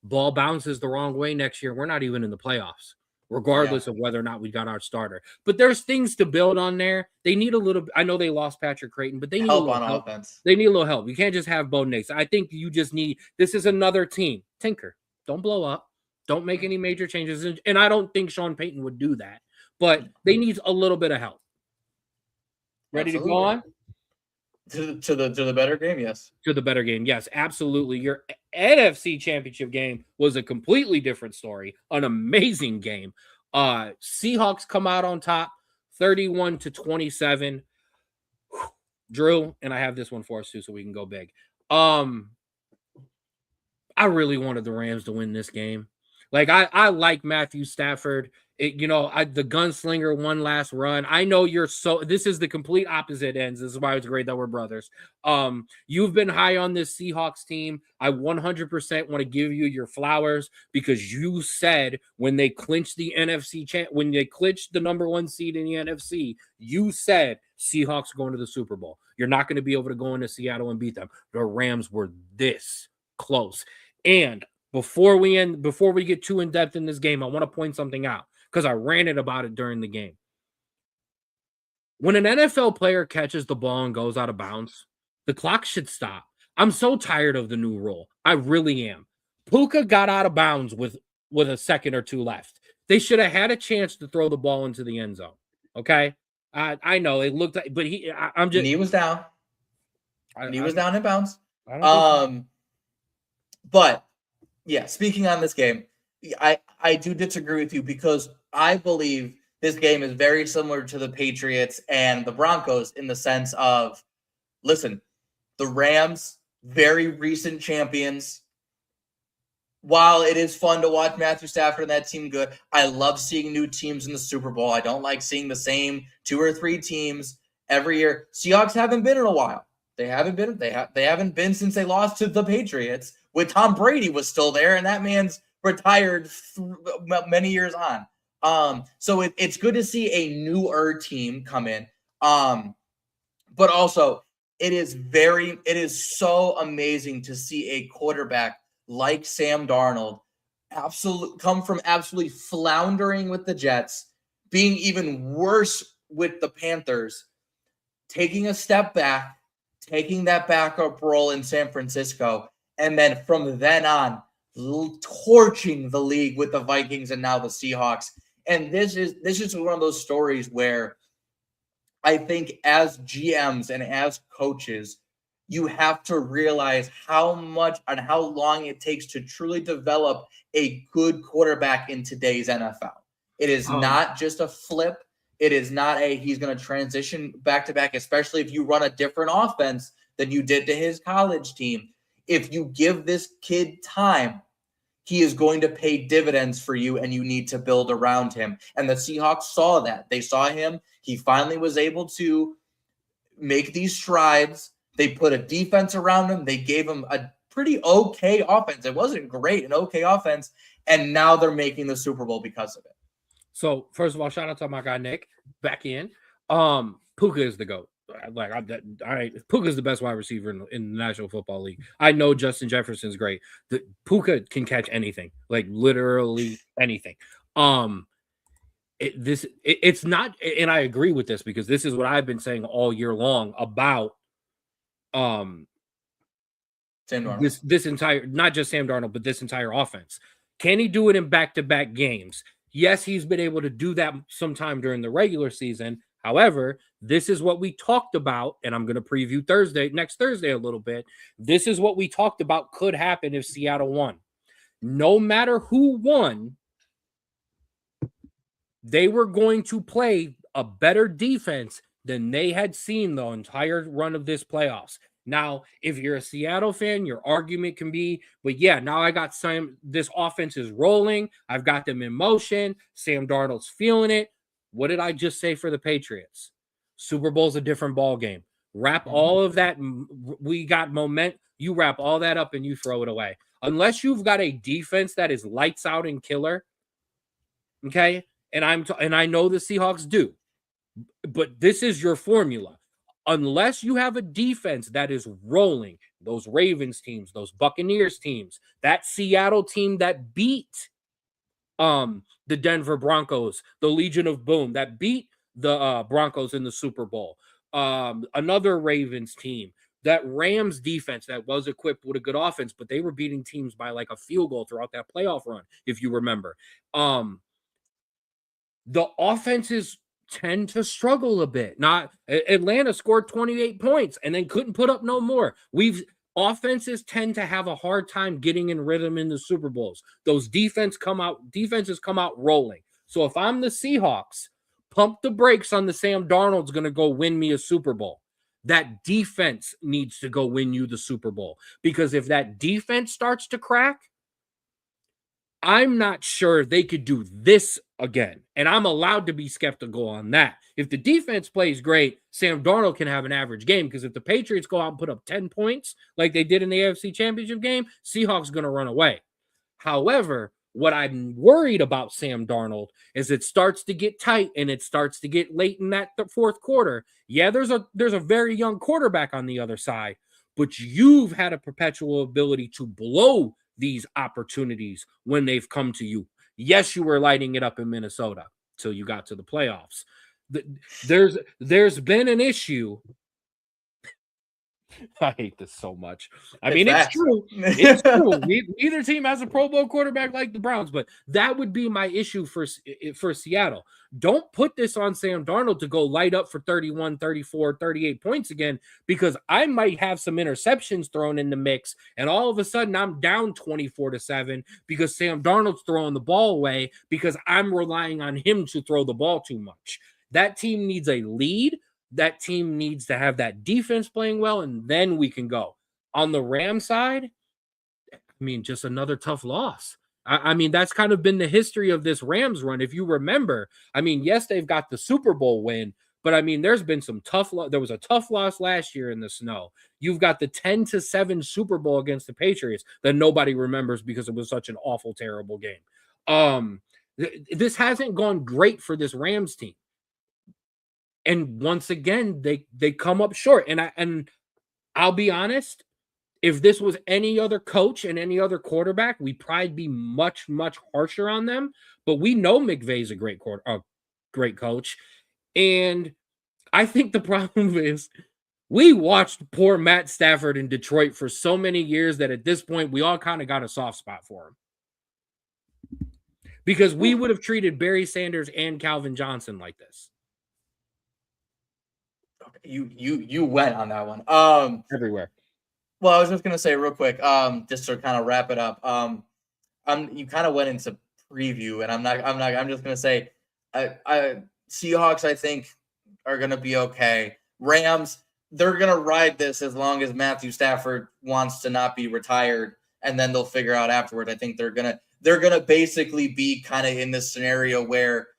ball bounces the wrong way next year. We're not even in the playoffs, regardless of whether or not we got our starter. But there's things to build on there. They need a little – I know they lost Patrick Creighton, but they need help a little on help. Offense. They need a little help. You can't just have Bo Nix. I think you just need – this is another team. Tinker. Don't blow up. Don't make any major changes. And I don't think Sean Payton would do that. But they need a little bit of help. Ready to go on? To the better game, yes. To the better game, yes, absolutely. Your NFC Championship game was a completely different story. An amazing game. Seahawks come out on top, 31-27. Drew, and I have this one for us too, so we can go big. I really wanted the Rams to win this game. Like I like Matthew Stafford. The gunslinger one last run. I know this is the complete opposite ends. This is why it's great that we're brothers. You've been high on this Seahawks team. I 100% want to give you your flowers because you said when they clinched the when they clinched the number 1 seed in the NFC, you said Seahawks going to the Super Bowl. You're not going to be able to go into Seattle and beat them. The Rams were this close. And before we get too in depth in this game, I want to point something out because I ranted about it during the game. When an NFL player catches the ball and goes out of bounds, the clock should stop. I'm so tired of the new rule. I really am. Puka got out of bounds with a second or two left. They should have had a chance to throw the ball into the end zone. Okay, I know it looked like, but I'm just knee was down. Knee was down in bounds. But yeah, speaking on this game, I do disagree with you because I believe this game is very similar to the Patriots and the Broncos in the sense of, listen, the Rams, very recent champions. While it is fun to watch Matthew Stafford and that team good, I love seeing new teams in the Super Bowl. I don't like seeing the same 2 or 3 teams every year. Seahawks haven't been in a while. They haven't been since they lost to the Patriots. With Tom Brady was still there, and that man's retired many years on. So it's good to see a newer team come in. But also it is so amazing to see a quarterback like Sam Darnold come from absolutely floundering with the Jets, being even worse with the Panthers, taking a step back, taking that backup role in San Francisco, and then from then on, torching the league with the Vikings and now the Seahawks. And this is one of those stories where I think as GMs and as coaches, you have to realize how much and how long it takes to truly develop a good quarterback in today's NFL. It is not just a flip. It is not he's going to transition back to back, especially if you run a different offense than you did to his college team. If you give this kid time, he is going to pay dividends for you, and you need to build around him. And the Seahawks saw that. They saw him. He finally was able to make these strides. They put a defense around him. They gave him a pretty okay offense. It wasn't great, an okay offense. And now they're making the Super Bowl because of it. So, first of all, shout out to my guy, Nick, back in. Puka is the GOAT. Puka is the best wide receiver in the National Football League. I know Justin Jefferson's great. Puka can catch anything, like literally anything. It's not, and I agree with this because this is what I've been saying all year long about this entire, not just Sam Darnold, but this entire offense. Can he do it in back-to-back games? Yes, he's been able to do that sometime during the regular season. However, this is what we talked about, and I'm going to preview next Thursday a little bit. This is what we talked about could happen if Seattle won. No matter who won, they were going to play a better defense than they had seen the entire run of this playoffs. Now, if you're a Seattle fan, your argument can be, but yeah, now I got this offense is rolling. I've got them in motion. Sam Darnold's feeling it. What did I just say for the Patriots? Super Bowl's a different ball game. Wrap all of that. We got moment. You wrap all that up and you throw it away. Unless you've got a defense that is lights out and killer. Okay. And I know the Seahawks do, but this is your formula. Unless you have a defense that is rolling, those Ravens teams, those Buccaneers teams, that Seattle team that beat the Denver Broncos, the Legion of Boom, that beat the Broncos in the Super Bowl, another Ravens team, that Rams defense that was equipped with a good offense, but they were beating teams by like a field goal throughout that playoff run, if you remember. The offenses tend to struggle a bit. Atlanta scored 28 points and then couldn't put up no more. Offenses tend to have a hard time getting in rhythm in the Super Bowls. Those defenses come out rolling. So if I'm the Seahawks, pump the brakes on the Sam Darnold's going to go win me a Super Bowl. That defense needs to go win you the Super Bowl. Because if that defense starts to crack, I'm not sure they could do this again. And I'm allowed to be skeptical on that. If the defense plays great, Sam Darnold can have an average game, because if the Patriots go out and put up 10 points like they did in the AFC Championship game, Seahawks going to run away. However, what I'm worried about Sam Darnold is it starts to get tight and it starts to get late in that fourth quarter. Yeah, there's a very young quarterback on the other side, but you've had a perpetual ability to blow these opportunities when they've come to you. Yes, you were lighting it up in Minnesota till you got to the playoffs. There's been an issue. I hate this so much. It's true. It's true. Neither team has a Pro Bowl quarterback like the Browns, but that would be my issue for Seattle. Don't put this on Sam Darnold to go light up for 31, 34, 38 points again, because I might have some interceptions thrown in the mix, and all of a sudden I'm down 24-7 because Sam Darnold's throwing the ball away because I'm relying on him to throw the ball too much. That team needs a lead. That team needs to have that defense playing well, and then we can go. On the Rams side, just another tough loss. That's kind of been the history of this Rams run. If you remember, yes, they've got the Super Bowl win, but there's been some tough there was a tough loss last year in the snow. You've got the 10-7 Super Bowl against the Patriots that nobody remembers because it was such an awful, terrible game. This hasn't gone great for this Rams team. And once again, they come up short. And I'll be honest, if this was any other coach and any other quarterback, we'd probably be much, much harsher on them. But we know McVay's a great coach. And I think the problem is we watched poor Matt Stafford in Detroit for so many years that at this point, we all kind of got a soft spot for him. Because we would have treated Barry Sanders and Calvin Johnson like this. You went on that one. Everywhere. Well, I was just gonna say real quick, just to kind of wrap it up. You kind of went into preview, and I'm just gonna say, Seahawks I think are gonna be okay. Rams, they're gonna ride this as long as Matthew Stafford wants to not be retired, and then they'll figure out afterward. I think they're gonna basically be kind of in this scenario where,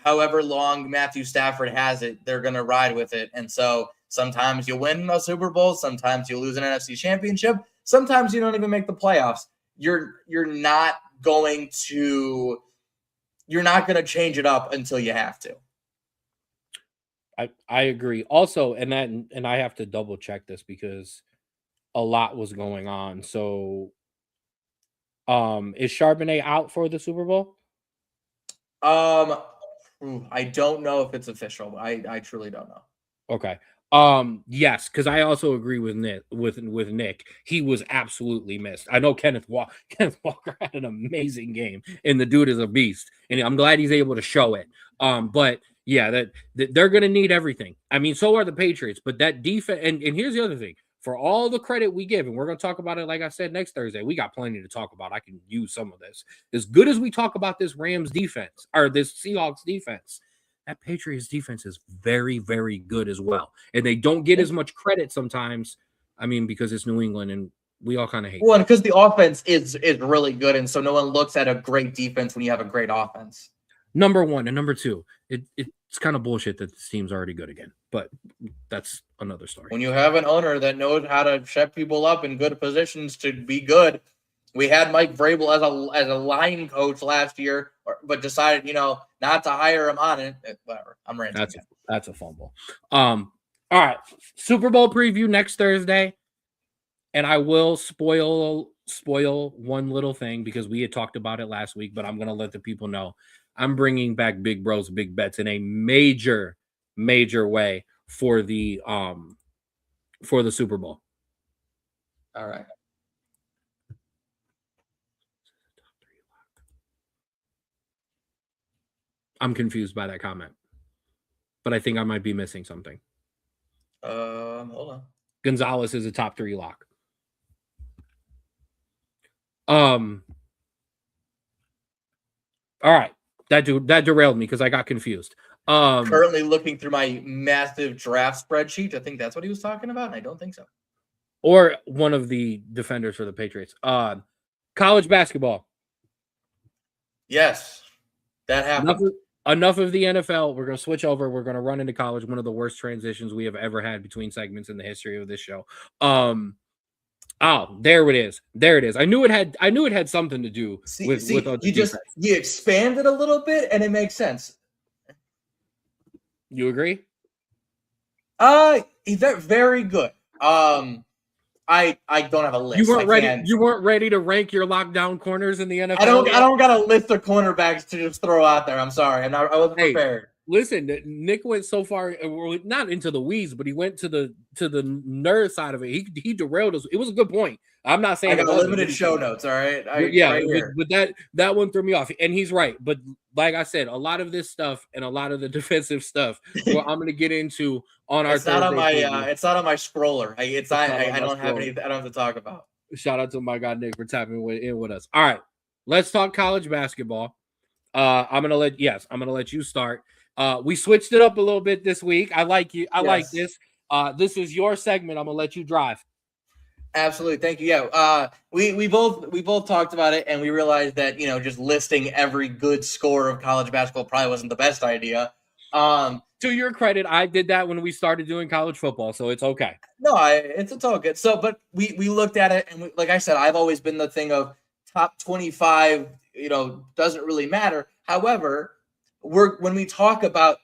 however long Matthew Stafford has it, they're going to ride with it. And so sometimes you win a Super Bowl, sometimes you lose an NFC championship, sometimes you don't even make the playoffs. You're not going to change it up until you have to. I agree. Also, and I have to double check this because a lot was going on. So is Charbonnet out for the Super Bowl? I don't know if it's official. I truly don't know. Okay. Yes, because I also agree with Nick. He was absolutely missed. I know Kenneth Walker had an amazing game, and the dude is a beast, and I'm glad he's able to show it. But yeah, that they're gonna need everything. So are the Patriots, but that defense, and here's the other thing. For all the credit we give, and we're going to talk about it, like I said, next Thursday, we got plenty to talk about. I can use some of this. As good as we talk about this Rams defense, or this Seahawks defense, that Patriots defense is very, very good as well. And they don't get as much credit sometimes, because it's New England, and we all kind of hate it. Well, because the offense is really good, and so no one looks at a great defense when you have a great offense. Number one. And number two, it's kind of bullshit that this team's already good again, but that's another story. When you have an owner that knows how to set people up in good positions to be good, we had Mike Vrabel as a line coach last year, but decided, not to hire him on it. Whatever. I'm ranting. That's a fumble. All right. Super Bowl preview next Thursday. And I will spoil one little thing because we had talked about it last week, but I'm going to let the people know. I'm bringing back Big Bros, Big Bets in a major, major way for the Super Bowl. All right. I'm confused by that comment, but I think I might be missing something. Hold on. Gonzalez is a top 3 lock. All right. That derailed me because I got confused. Currently looking through my massive draft spreadsheet. I think that's what he was talking about, and I don't think so. Or one of the defenders for the Patriots. College basketball. Yes, that happened. Enough of the NFL. We're going to switch over. We're going to run into college. One of the worst transitions we have ever had between segments in the history of this show. Oh, there it is. There it is. I knew it had something to do with you expanded a little bit and it makes sense. You agree? Very good. I don't have a list. You weren't ready to rank your lockdown corners in the NFL. I don't got a list of cornerbacks to just throw out there. I'm sorry. I wasn't prepared. Listen, Nick went so far, not into the weeds, but he went to the nerd side of it. He derailed us. It was a good point. I'm not saying I got limited show notes. All right. But that one threw me off, and he's right. But like I said, a lot of this stuff and a lot of the defensive stuff, well, I'm going to get into on our. It's not on my. It's not on my scroller. I don't have anything. I don't have to talk about. Shout out to my guy Nick for tapping in with us. All right, let's talk college basketball. I'm gonna let you start. We switched it up a little bit this week. I like you. I like this. This is your segment. I'm gonna let you drive. Absolutely. Thank you. Yeah. We both talked about it, and we realized that, just listing every good score of college basketball probably wasn't the best idea. To your credit, I did that when we started doing college football, so it's okay. No, it's all good. So, but we looked at it, and like I said, I've always been the thing of top 25, doesn't really matter. However, when we talk about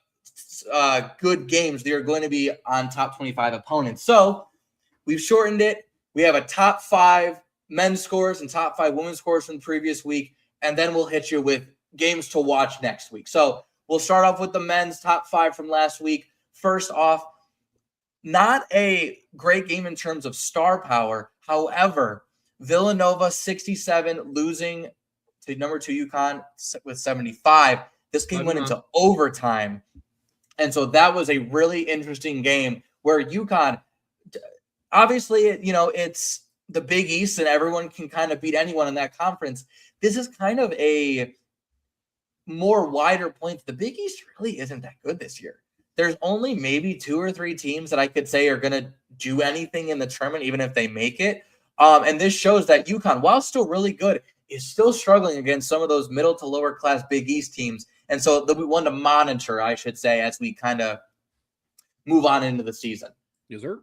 good games, they are going to be on top 25 opponents. So we've shortened it. We have a top 5 men's scores and top 5 women's scores from the previous week, and then we'll hit you with games to watch next week. So we'll start off with the men's top 5 from last week. First off, not a great game in terms of star power. However, Villanova 67 losing to number 2 UConn with 75. This game went into overtime. And so that was a really interesting game where UConn, obviously, it's the Big East and everyone can kind of beat anyone in that conference. This is kind of a more wider point. The Big East really isn't that good this year. There's only maybe 2 or 3 teams that I could say are going to do anything in the tournament, even if they make it. And this shows that UConn, while still really good, is still struggling against some of those middle to lower class Big East teams. And so that we want to monitor, I should say, as we kind of move on into the season. Yes, sir.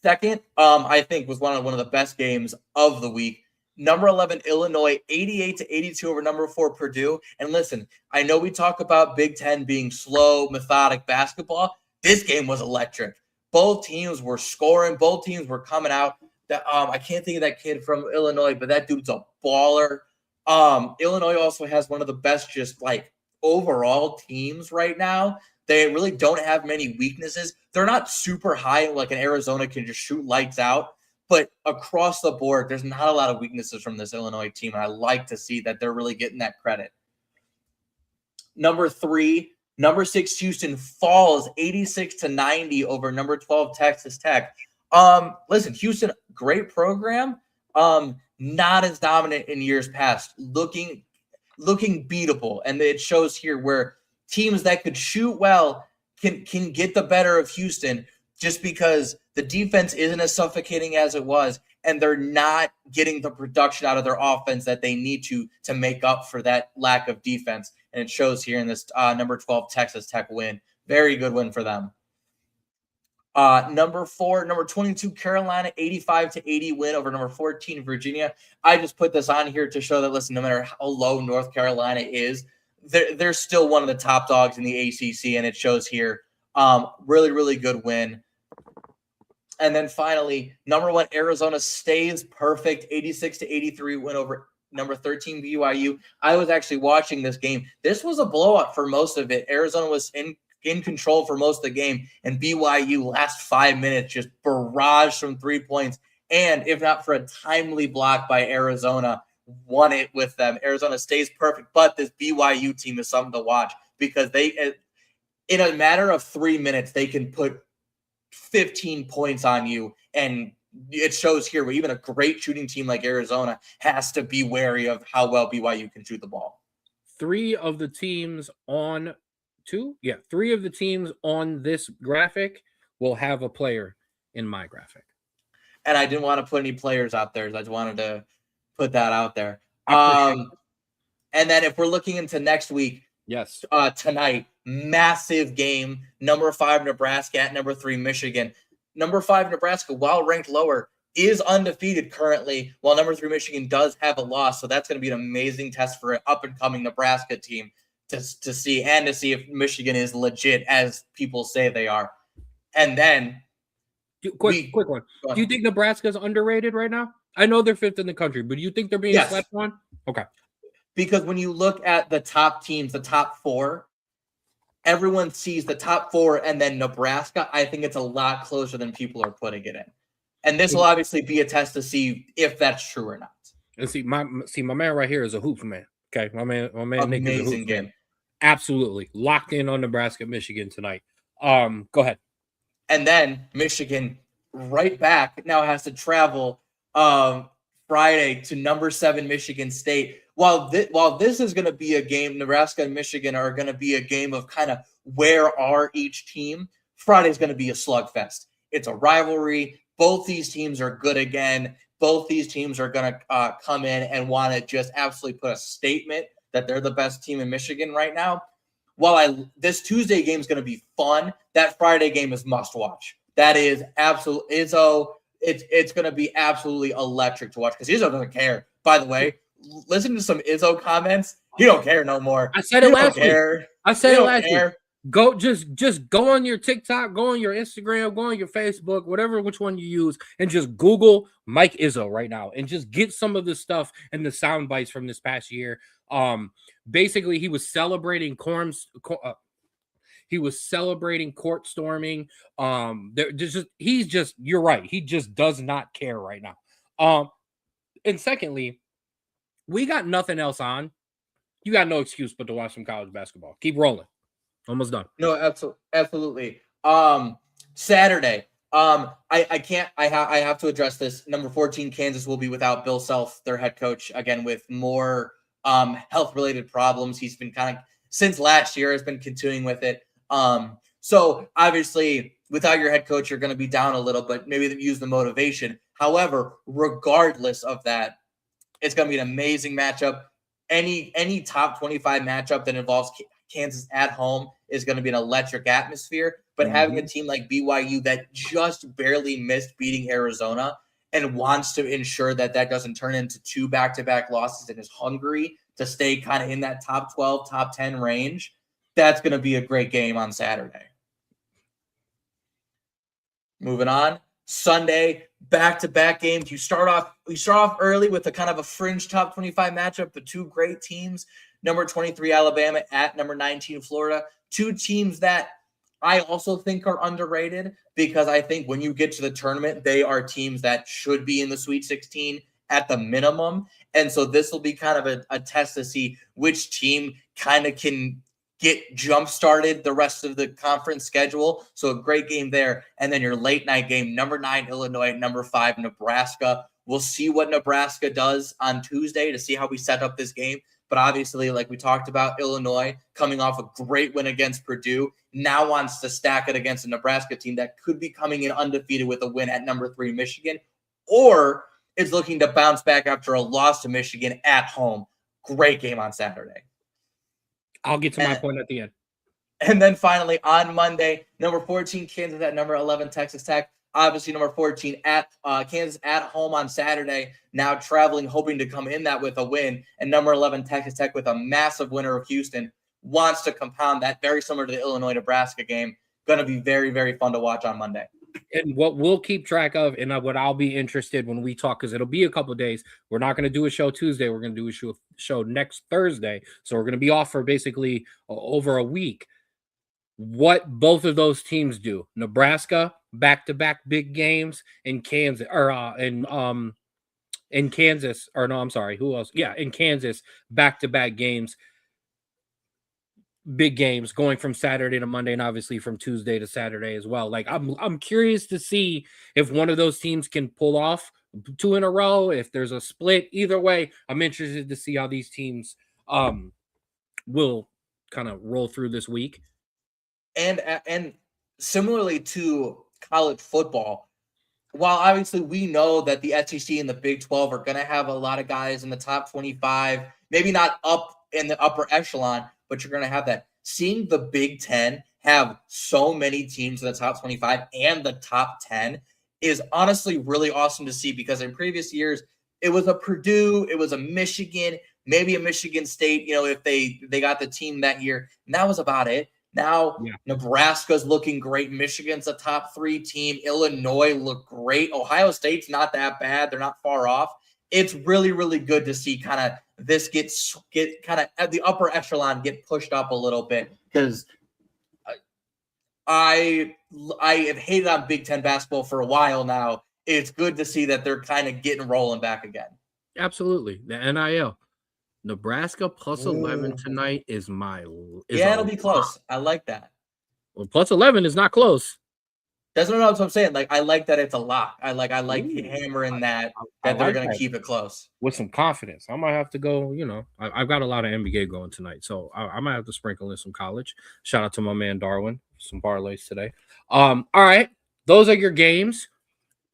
Second, I think was one of the best games of the week. Number 11, Illinois, 88-82 over number 4, Purdue. And listen, I know we talk about Big Ten being slow, methodic basketball. This game was electric. Both teams were scoring. Both teams were coming out. I can't think of that kid from Illinois, but that dude's a baller. Illinois also has one of the best just like overall teams right now. They really don't have many weaknesses. They're not super high like an Arizona can just shoot lights out, but across the board, there's not a lot of weaknesses from this Illinois team, and I like to see that they're really getting that credit. Number 3, number 6, Houston falls 86-90 over number 12, Texas Tech. Listen, Houston, great program. Not as dominant in years past, looking beatable. And it shows here where teams that could shoot well can get the better of Houston just because the defense isn't as suffocating as it was, and they're not getting the production out of their offense that they need to make up for that lack of defense. And it shows here in this number 12 Texas Tech win. Very good win for them. Number 22, Carolina, 85-80 win over number 14, Virginia. I just put this on here to show that, listen, no matter how low North Carolina is, they're still one of the top dogs in the ACC, and it shows here. Really, really good win. And then finally, number 1, Arizona stays perfect, 86-83 win over number 13, BYU. I was actually watching this game. This was a blowout for most of it. Arizona was in control for most of the game, and BYU last 5 minutes just barrage from 3 points, and if not for a timely block by Arizona, won it with them. Arizona stays perfect, but this BYU team is something to watch because they, in a matter of 3 minutes, they can put 15 points on you, and it shows here where even a great shooting team like Arizona has to be wary of how well BYU can shoot the ball. 3 of the teams on this graphic will have a player in my graphic. And I didn't want to put any players out there. I just wanted to put that out there. And then if we're looking into next week, Yes. Tonight, massive game. Number 5 Nebraska at number 3 Michigan. Number 5 Nebraska, while ranked lower, is undefeated currently, while number 3 Michigan does have a loss. So that's going to be an amazing test for an up-and-coming Nebraska team to see if Michigan is legit as people say they are. And then quick one. Do you think Nebraska is underrated right now? I know they're 5th in the country, but do you think they're being slept on? Okay. Because when you look at the top teams, the top 4, everyone sees the top 4 and then Nebraska. I think it's a lot closer than people are putting it in. And this will obviously be a test to see if that's true or not. And see, my man right here is a hoops man. Okay, my man Amazing Nick is a hoops game. Man. Absolutely locked in on Nebraska, Michigan tonight. Go ahead. And then Michigan right back now has to travel Friday to number 7 Michigan State. While this is going to be a game, Nebraska and Michigan are going to be a game of kind of where are each team. Friday's going to be a slugfest. It's a rivalry. Both these teams are good again. Both these teams are going to come in and want to just absolutely put a statement that they're the best team in Michigan right now. This Tuesday game is going to be fun, that Friday game is must watch. That is absolute Izzo. It's going to be absolutely electric to watch because Izzo doesn't care. By the way, listen to some Izzo comments. He don't care no more. I said it last week. I said it last week. Go just go on your TikTok, go on your Instagram, go on your Facebook, which one you use, and just Google Mike Izzo right now and just get some of the stuff and the sound bites from this past year. Basically, he was celebrating court storming. You're right. He just does not care right now. And secondly, we got nothing else on. You got no excuse but to watch some college basketball. Keep rolling. Almost done. No, absolutely. Saturday. I have to address this. Number 14, Kansas will be without Bill Self, their head coach, again with more health-related problems. He's been kind of since last year has been continuing with it. So obviously, without your head coach, you're going to be down a little, but maybe use the motivation. However, regardless of that, it's going to be an amazing matchup. Any top 25 matchup that involves Kansas at home is going to be an electric atmosphere. But having a team like BYU that just barely missed beating Arizona and wants to ensure that doesn't turn into 2 back-to-back losses and is hungry to stay kind of in that top 12, top 10 range, that's going to be a great game on Saturday. Moving on. Sunday, back-to-back games. You start off early with a kind of a fringe top 25 matchup, the 2 great teams, number 23 Alabama at number 19 Florida. 2 teams that I also think are underrated because I think when you get to the tournament, they are teams that should be in the Sweet 16 at the minimum. And so this will be kind of a test to see which team kind of can get jump-started the rest of the conference schedule. So a great game there. And then your late-night game, number 9 Illinois, number 5 Nebraska. We'll see what Nebraska does on Tuesday to see how we set up this game. But obviously, like we talked about, Illinois coming off a great win against Purdue now wants to stack it against a Nebraska team that could be coming in undefeated with a win at number 3 Michigan, or is looking to bounce back after a loss to Michigan at home. Great game on Saturday. I'll get to my point at the end. And then finally on Monday, number 14 Kansas at number 11 Texas Tech. Obviously, number 14 at Kansas at home on Saturday, now traveling, hoping to come in that with a win. And number 11 Texas Tech with a massive winner of Houston wants to compound that, very similar to the Illinois-Nebraska game. Going to be very, very fun to watch on Monday. And what we'll keep track of, and what I'll be interested when we talk, because it'll be a couple of days. We're not going to do a show Tuesday. We're going to do a show next Thursday. So we're going to be off for basically over a week. What both of those teams do. Nebraska, back-to-back big games, in Kansas, in Kansas, or no, I'm sorry, who else? Yeah, in Kansas, back-to-back games, big games, going from Saturday to Monday, and obviously from Tuesday to Saturday as well. Like, I'm curious to see if one of those teams can pull off 2 in a row, if there's a split. Either way, I'm interested to see how these teams will kind of roll through this week. And similarly to college football, while obviously we know that the SEC and the Big 12 are going to have a lot of guys in the top 25, maybe not up in the upper echelon, but you're going to have that. Seeing the Big Ten have so many teams in the top 25 and the top 10 is honestly really awesome to see, because in previous years, it was a Purdue, it was a Michigan, maybe a Michigan State, if they got the team that year, and that was about it. Now, Nebraska's looking great. Michigan's a top 3 team. Illinois look great. Ohio State's not that bad. They're not far off. It's really, really good to see kind of this get kind of at the upper echelon get pushed up a little bit, because I have hated on Big Ten basketball for a while now. It's good to see that they're kind of getting rolling back again. Absolutely. The NIL. Nebraska plus 11 tonight is it'll be close. I like that. Well, plus 11 is not close. That's what I'm saying. Like, I like that it's a lock. I like hammering that they're going to keep it close with some confidence. I might have to go. I've got a lot of NBA going tonight, so I might have to sprinkle in some college. Shout out to my man Darwin. Some parlays today. All right, those are your games.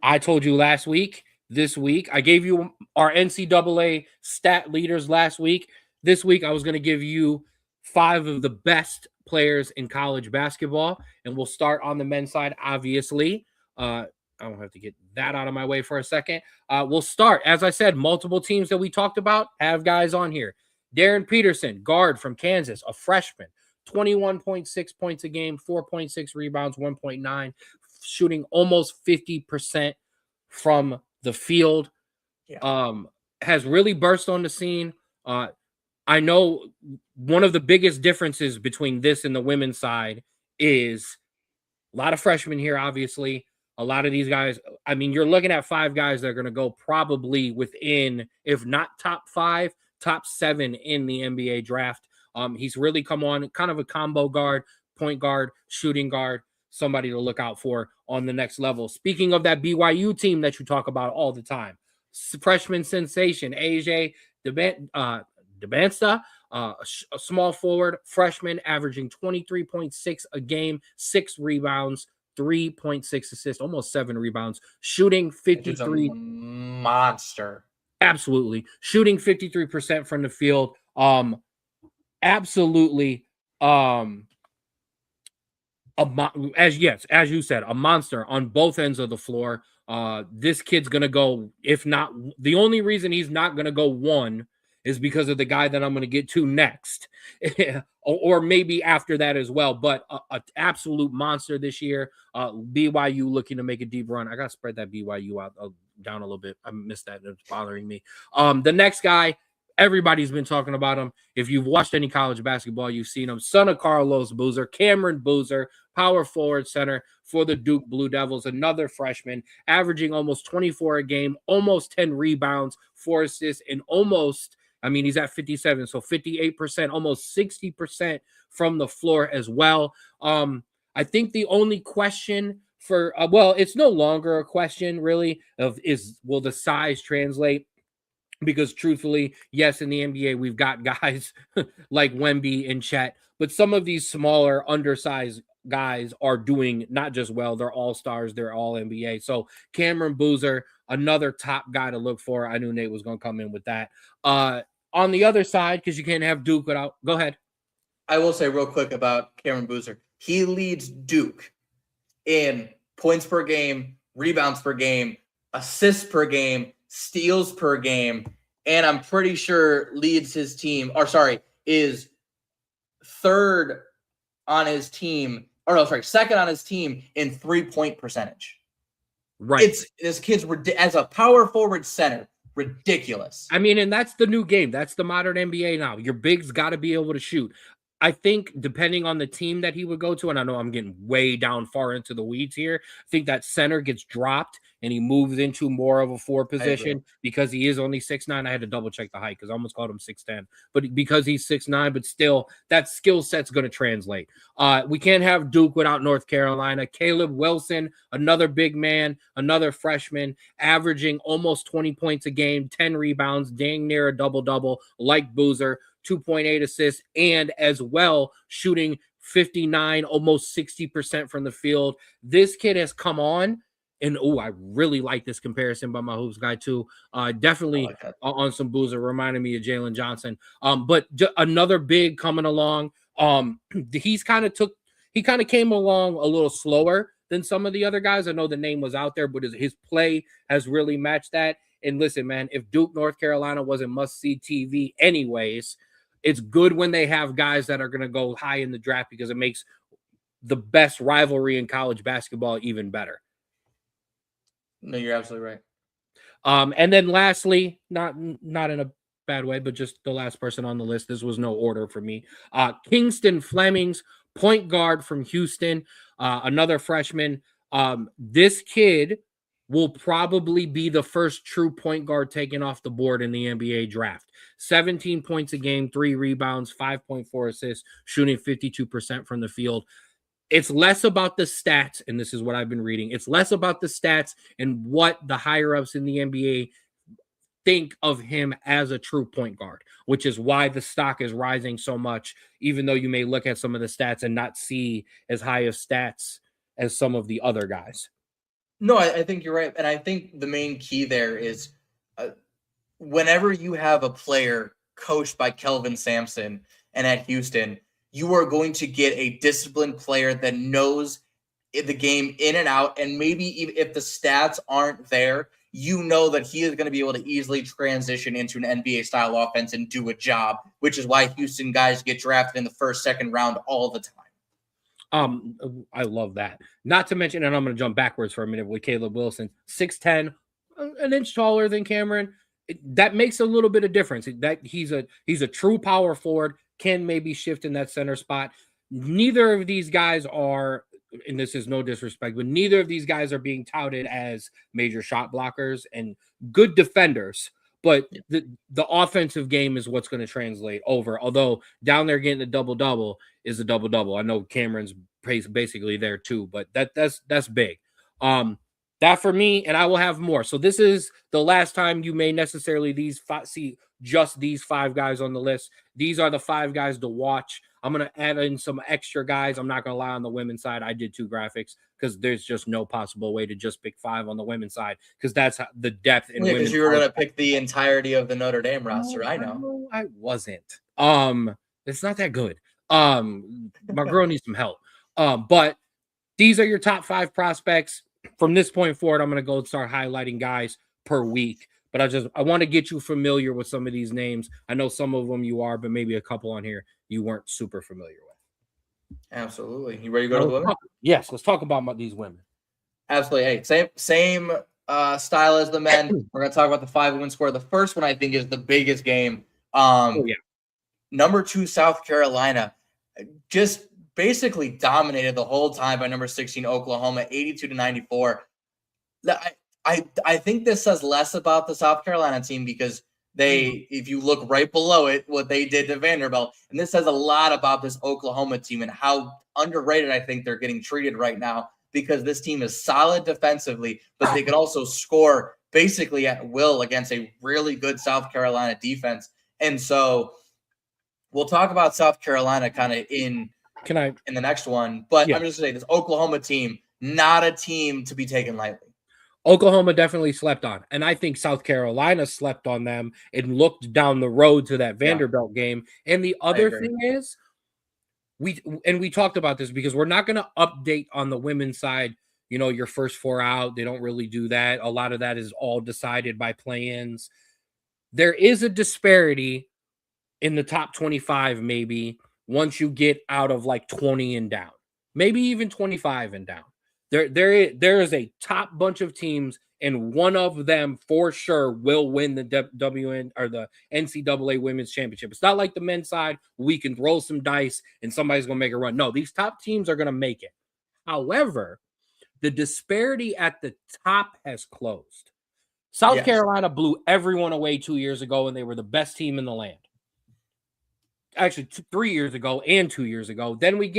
I told you last week. This week, I gave you our NCAA stat leaders last week. This week, I was going to give you 5 of the best players in college basketball, and we'll start on the men's side, obviously. I don't have to get that out of my way for a second. We'll start, as I said, multiple teams that we talked about have guys on here. Darren Peterson, guard from Kansas, a freshman, 21.6 points a game, 4.6 rebounds, 1.9, shooting almost 50% from the field. Has really burst on the scene. I know one of the biggest differences between this and the women's side is a lot of freshmen here, obviously. A lot of these guys, I mean, you're looking at 5 guys that are going to go probably within, if not top 5, top 7 in the NBA draft. He's really come on, kind of a combo guard, point guard, shooting guard, somebody to look out for on the next level. Speaking of that BYU team that you talk about all the time, freshman sensation, AJ Debinsta, a small forward, freshman, averaging 23.6 a game, 6 rebounds, 3.6 assists, almost 7 rebounds, shooting 53. Monster. Absolutely. Shooting 53% from the field. Absolutely. As you said, a monster on both ends of the floor. This kid's gonna go, if not, the only reason he's not gonna go 1 is because of the guy that I'm gonna get to next, or maybe after that as well. But an absolute monster this year. BYU looking to make a deep run. I gotta spread that BYU out down a little bit. I missed that. It's bothering me. The next guy, everybody's been talking about him. If you've watched any college basketball, you've seen him. Son of Carlos Boozer, Cameron Boozer, power forward center for the Duke Blue Devils, another freshman, averaging almost 24 a game, almost 10 rebounds, 4 assists, and he's at 57, so 58%, almost 60% from the floor as well. I think the only question for, it's no longer a question really will the size translate? Because truthfully, yes, in the NBA, we've got guys like Wemby and Chet, but some of these smaller, undersized guys are doing not just well, they're all-stars, they're all NBA. So Cameron Boozer, another top guy to look for. I knew Nate was going to come in with that. On the other side, because you can't have Duke without, go ahead. I will say real quick about Cameron Boozer. He leads Duke in points per game, rebounds per game, assists per game, steals per game, and I'm pretty sure leads his team, is second on his team in 3-point percentage. Right. This kid's as a power forward center, ridiculous. I mean, and that's the new game. That's the modern NBA now. Your bigs got to be able to shoot. I think depending on the team that he would go to, and I know I'm getting way down far into the weeds here, I think that center gets dropped and he moves into more of a 4 position because he is only 6'9". I had to double check the height because I almost called him 6'10", but because he's 6'9", but still that skill set's going to translate. We can't have Duke without North Carolina. Caleb Wilson, another big man, another freshman, averaging almost 20 points a game, 10 rebounds, dang near a double-double like Boozer, 2.8 assists, and as well shooting 59, almost 60% from the field. This kid has come on And I really like this comparison by my hoops guy too. Definitely like that. on some boozer, reminding me of Jalen Johnson. But another big coming along. He kind of came along a little slower than some of the other guys. I know the name was out there, but his play has really matched that. And listen, man, if Duke, North Carolina wasn't must-see TV anyways, it's good when they have guys that are going to go high in the draft because it makes the best rivalry in college basketball even better. No, you're absolutely right. And then lastly, not in a bad way, but just the last person on the list. This was no order for me. Kingston Flemings, point guard from Houston, another freshman. This kid will probably be the first true point guard taken off the board in the NBA draft. 17 points a game, 3 rebounds, 5.4 assists, shooting 52% from the field. It's less about the stats, and this is what I've been reading. It's less about the stats and what the higher-ups in the NBA think of him as a true point guard, which is why the stock is rising so much, even though you may look at some of the stats and not see as high of stats as some of the other guys. No, I think you're right. And I think the main key there is whenever you have a player coached by Kelvin Sampson and at Houston, you are going to get a disciplined player that knows the game in and out. And maybe even if the stats aren't there, you know that he is going to be able to easily transition into an NBA-style offense and do a job, which is why Houston guys get drafted in the first, second round all the time. I love that. Not to mention, and I'm going to jump backwards for a minute with Caleb Wilson, 6'10", an inch taller than Cameron. That makes a little bit of difference. That he's a true power forward, can maybe shift in that center spot. Neither of these guys are, and this is no disrespect, but neither of these guys are being touted as major shot blockers and good defenders. But the offensive game is what's going to translate over. Although down there getting a double-double is a double-double. I know Cameron's basically there too, but that's big. That for me, and I will have more. So this is the last time you may necessarily see just these 5 guys on the list. These are the 5 guys to watch. I'm going to add in some extra guys. I'm not going to lie on the women's side. I did 2 graphics because there's just no possible way to just pick 5 on the women's side because that's the depth in women's. Because you were going to pick the entirety of the Notre Dame roster. I know. No, I wasn't. It's not that good. My girl needs some help. But these are your top 5 prospects. From this point forward, I'm going to go and start highlighting guys per week. But I want to get you familiar with some of these names. I know some of them you are, but maybe a couple on here you weren't super familiar with. Absolutely. You ready to go to the women? Yes, let's talk about these women. Absolutely. Hey, same style as the men. We're going to talk about the 5 women score. The first one I think is the biggest game. Number 2, South Carolina, just basically dominated the whole time by number 16, Oklahoma, 82-94. I think this says less about the South Carolina team because if you look right below it, what they did to Vanderbilt, and this says a lot about this Oklahoma team and how underrated I think they're getting treated right now because this team is solid defensively, but they can also score basically at will against a really good South Carolina defense. And so we'll talk about South Carolina kind of in the next one, but I'm just saying this Oklahoma team, not a team to be taken lightly. Oklahoma definitely slept on, and I think South Carolina slept on them and looked down the road to that Vanderbilt game. And the other thing is, we talked about this because we're not going to update on the women's side. You know, your first 4 out, they don't really do that. A lot of that is all decided by play-ins. There is a disparity in the top 25, maybe once you get out of like 20 and down, maybe even 25 and down. There is a top bunch of teams, and one of them for sure will win the WN or the NCAA Women's Championship. It's not like the men's side. We can roll some dice and somebody's going to make a run. No, these top teams are going to make it. However, the disparity at the top has closed. South Carolina blew everyone away 2 years ago, and they were the best team in the land. Actually 3 years ago and 2 years ago. Then we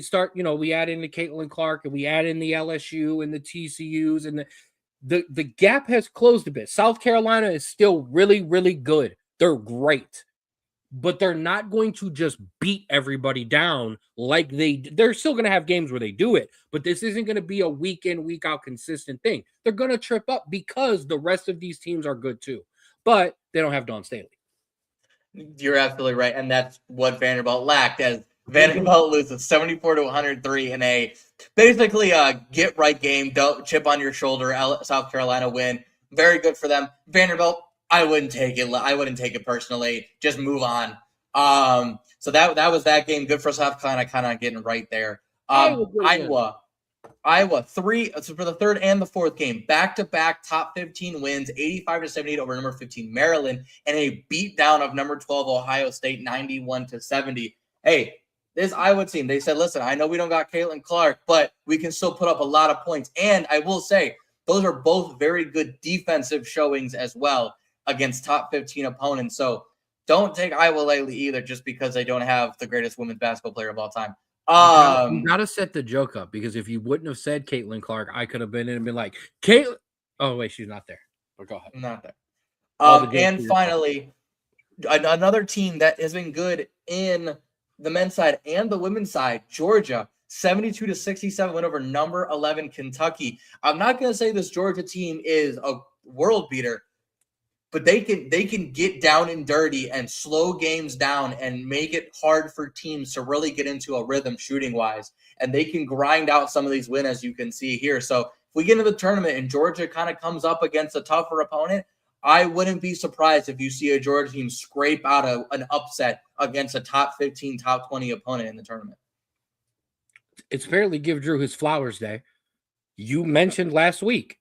start, we add in the Caitlin Clark and we add in the LSU and the TCUs, and the gap has closed a bit. South Carolina is still really, really good. They're great. but they're not going to just beat everybody down like they're still going to have games where they do it, but this isn't going to be a week in, week out consistent thing. They're going to trip up because the rest of these teams are good too, but they don't have Dawn Staley. You're absolutely right, and that's what Vanderbilt lacked, as Vanderbilt loses 74-103 in a basically a get-right game, don't chip on your shoulder, South Carolina win. Very good for them. Vanderbilt, I wouldn't take it. I wouldn't take it personally. Just move on. So that was that game. Good for South Carolina, kind of getting right there. Iowa, three so for the third and the fourth game, back-to-back top 15 wins, 85-78 over number 15 Maryland, and a beatdown of number 12 Ohio State, 91-70. Hey, this Iowa team, they said, listen, I know we don't got Caitlin Clark, but we can still put up a lot of points. And I will say, those are both very good defensive showings as well against top 15 opponents. So don't take Iowa lightly either, just because they don't have the greatest women's basketball player of all time. You gotta set the joke up, because if you wouldn't have said Caitlin Clark, I could have been in and been like, Caitlin. Oh, wait, she's not there. But go ahead. Not there. And finally, another team that has been good in the men's side and the women's side, Georgia, 72-67 win over number 11 Kentucky. I'm not going to say this Georgia team is a world beater, but they can get down and dirty and slow games down and make it hard for teams to really get into a rhythm shooting wise. And they can grind out some of these wins, as you can see here. So if we get into the tournament and Georgia kind of comes up against a tougher opponent, I wouldn't be surprised if you see a Georgia team scrape out an upset against a top 15, top 20 opponent in the tournament. It's fair to give Drew his flowers day. You mentioned last week,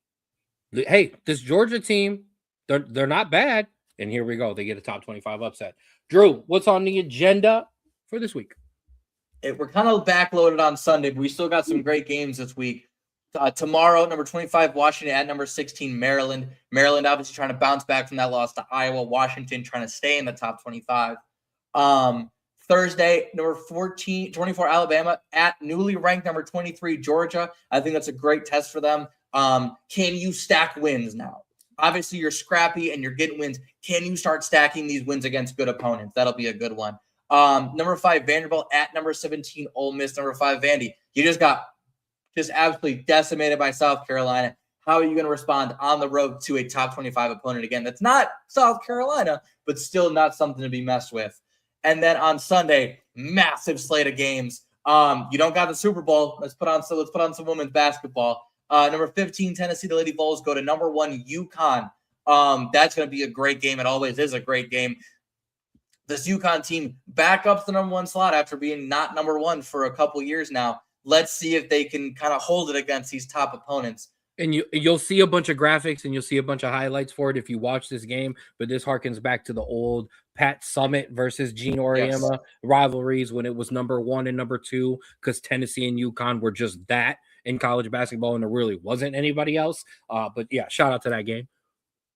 hey, this Georgia team, they're not bad. And here we go. They get a top 25 upset. Drew, what's on the agenda for this week? We're kind of backloaded on Sunday, but we still got some great games this week. Tomorrow, number 25, Washington at number 16, Maryland. Maryland obviously trying to bounce back from that loss to Iowa. Washington trying to stay in the top 25. Thursday, number 24, Alabama at newly ranked number 23, Georgia. I think that's a great test for them. Can you stack wins now? Obviously, you're scrappy and you're getting wins. Can you start stacking these wins against good opponents? That'll be a good one. Number 5, Vanderbilt at number 17, Ole Miss. Number 5, Vandy. You just got absolutely decimated by South Carolina. How are you going to respond on the road to a top 25 opponent again? That's not South Carolina, but still not something to be messed with. And then on Sunday, massive slate of games. You don't got the Super Bowl. Let's put on some women's basketball. Number 15, Tennessee, the Lady Vols go to number 1, UConn. That's going to be a great game. It always is a great game. This UConn team back up to the number 1 slot after being not number 1 for a couple years now. Let's see if they can kind of hold it against these top opponents. And you'll see a bunch of graphics and you'll see a bunch of highlights for it if you watch this game. But this harkens back to the old Pat Summitt versus Gene Auriemma rivalries when it was number 1 and number 2, because Tennessee and UConn were just that in college basketball, and there really wasn't anybody else. But yeah, shout out to that game.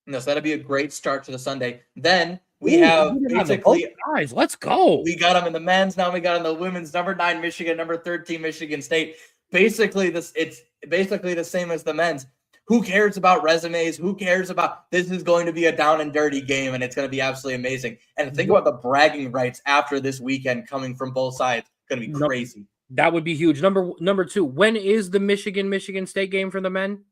No, so that'll be a great start to the Sunday. Then we have basically guys. Let's go. We got them in the men's. Now we got in the women's. Number 9, Michigan. Number 13, Michigan State. Basically, it's basically the same as the men's. Who cares about resumes? Who cares about this? Is going to be a down and dirty game, and it's going to be absolutely amazing. And think about the bragging rights after this weekend coming from both sides. It's going to be crazy. That would be huge. Number 2. When is the Michigan State game for the men?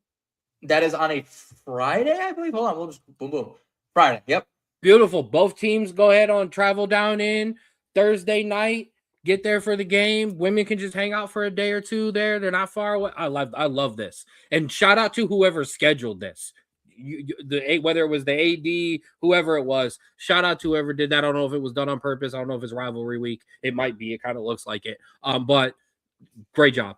That is on a Friday, I believe. Hold on, we'll just boom. Friday. Yep. Beautiful. Both teams go ahead on travel down in Thursday night. Get there for the game. Women can just hang out for a day or two there. They're not far away. I love this. And shout out to whoever scheduled this. Whether it was the AD, whoever it was, shout out to whoever did that. I don't know if it was done on purpose. I don't know if it's rivalry week. It might be. It kind of looks like it. But great job.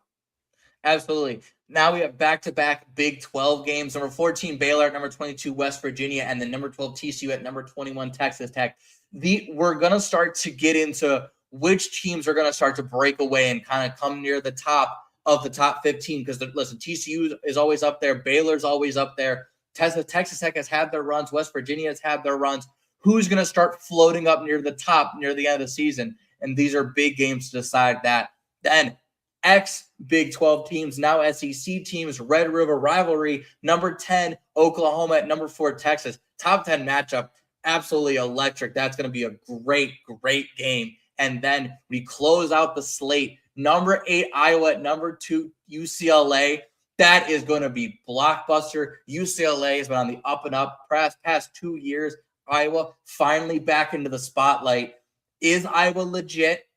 Absolutely. Now we have back-to-back Big 12 games. Number 14, Baylor at number 22, West Virginia, and then number 12, TCU at number 21, Texas Tech. We're going to start to get into which teams are going to start to break away and kind of come near the top of the top 15. Because, listen, TCU is always up there. Baylor's always up there. Texas Tech has had their runs. West Virginia has had their runs. Who's going to start floating up near the top near the end of the season? And these are big games to decide that. Then ex-Big 12 teams, now SEC teams, Red River rivalry, number 10, Oklahoma at number 4, Texas. Top 10 matchup. absolutely electric. That's going to be a great, great game. And then we close out the slate. Number 8, Iowa. Number 2, UCLA. That is going to be blockbuster. UCLA has been on the up and up past 2 years. Iowa finally back into the spotlight. Is Iowa legit?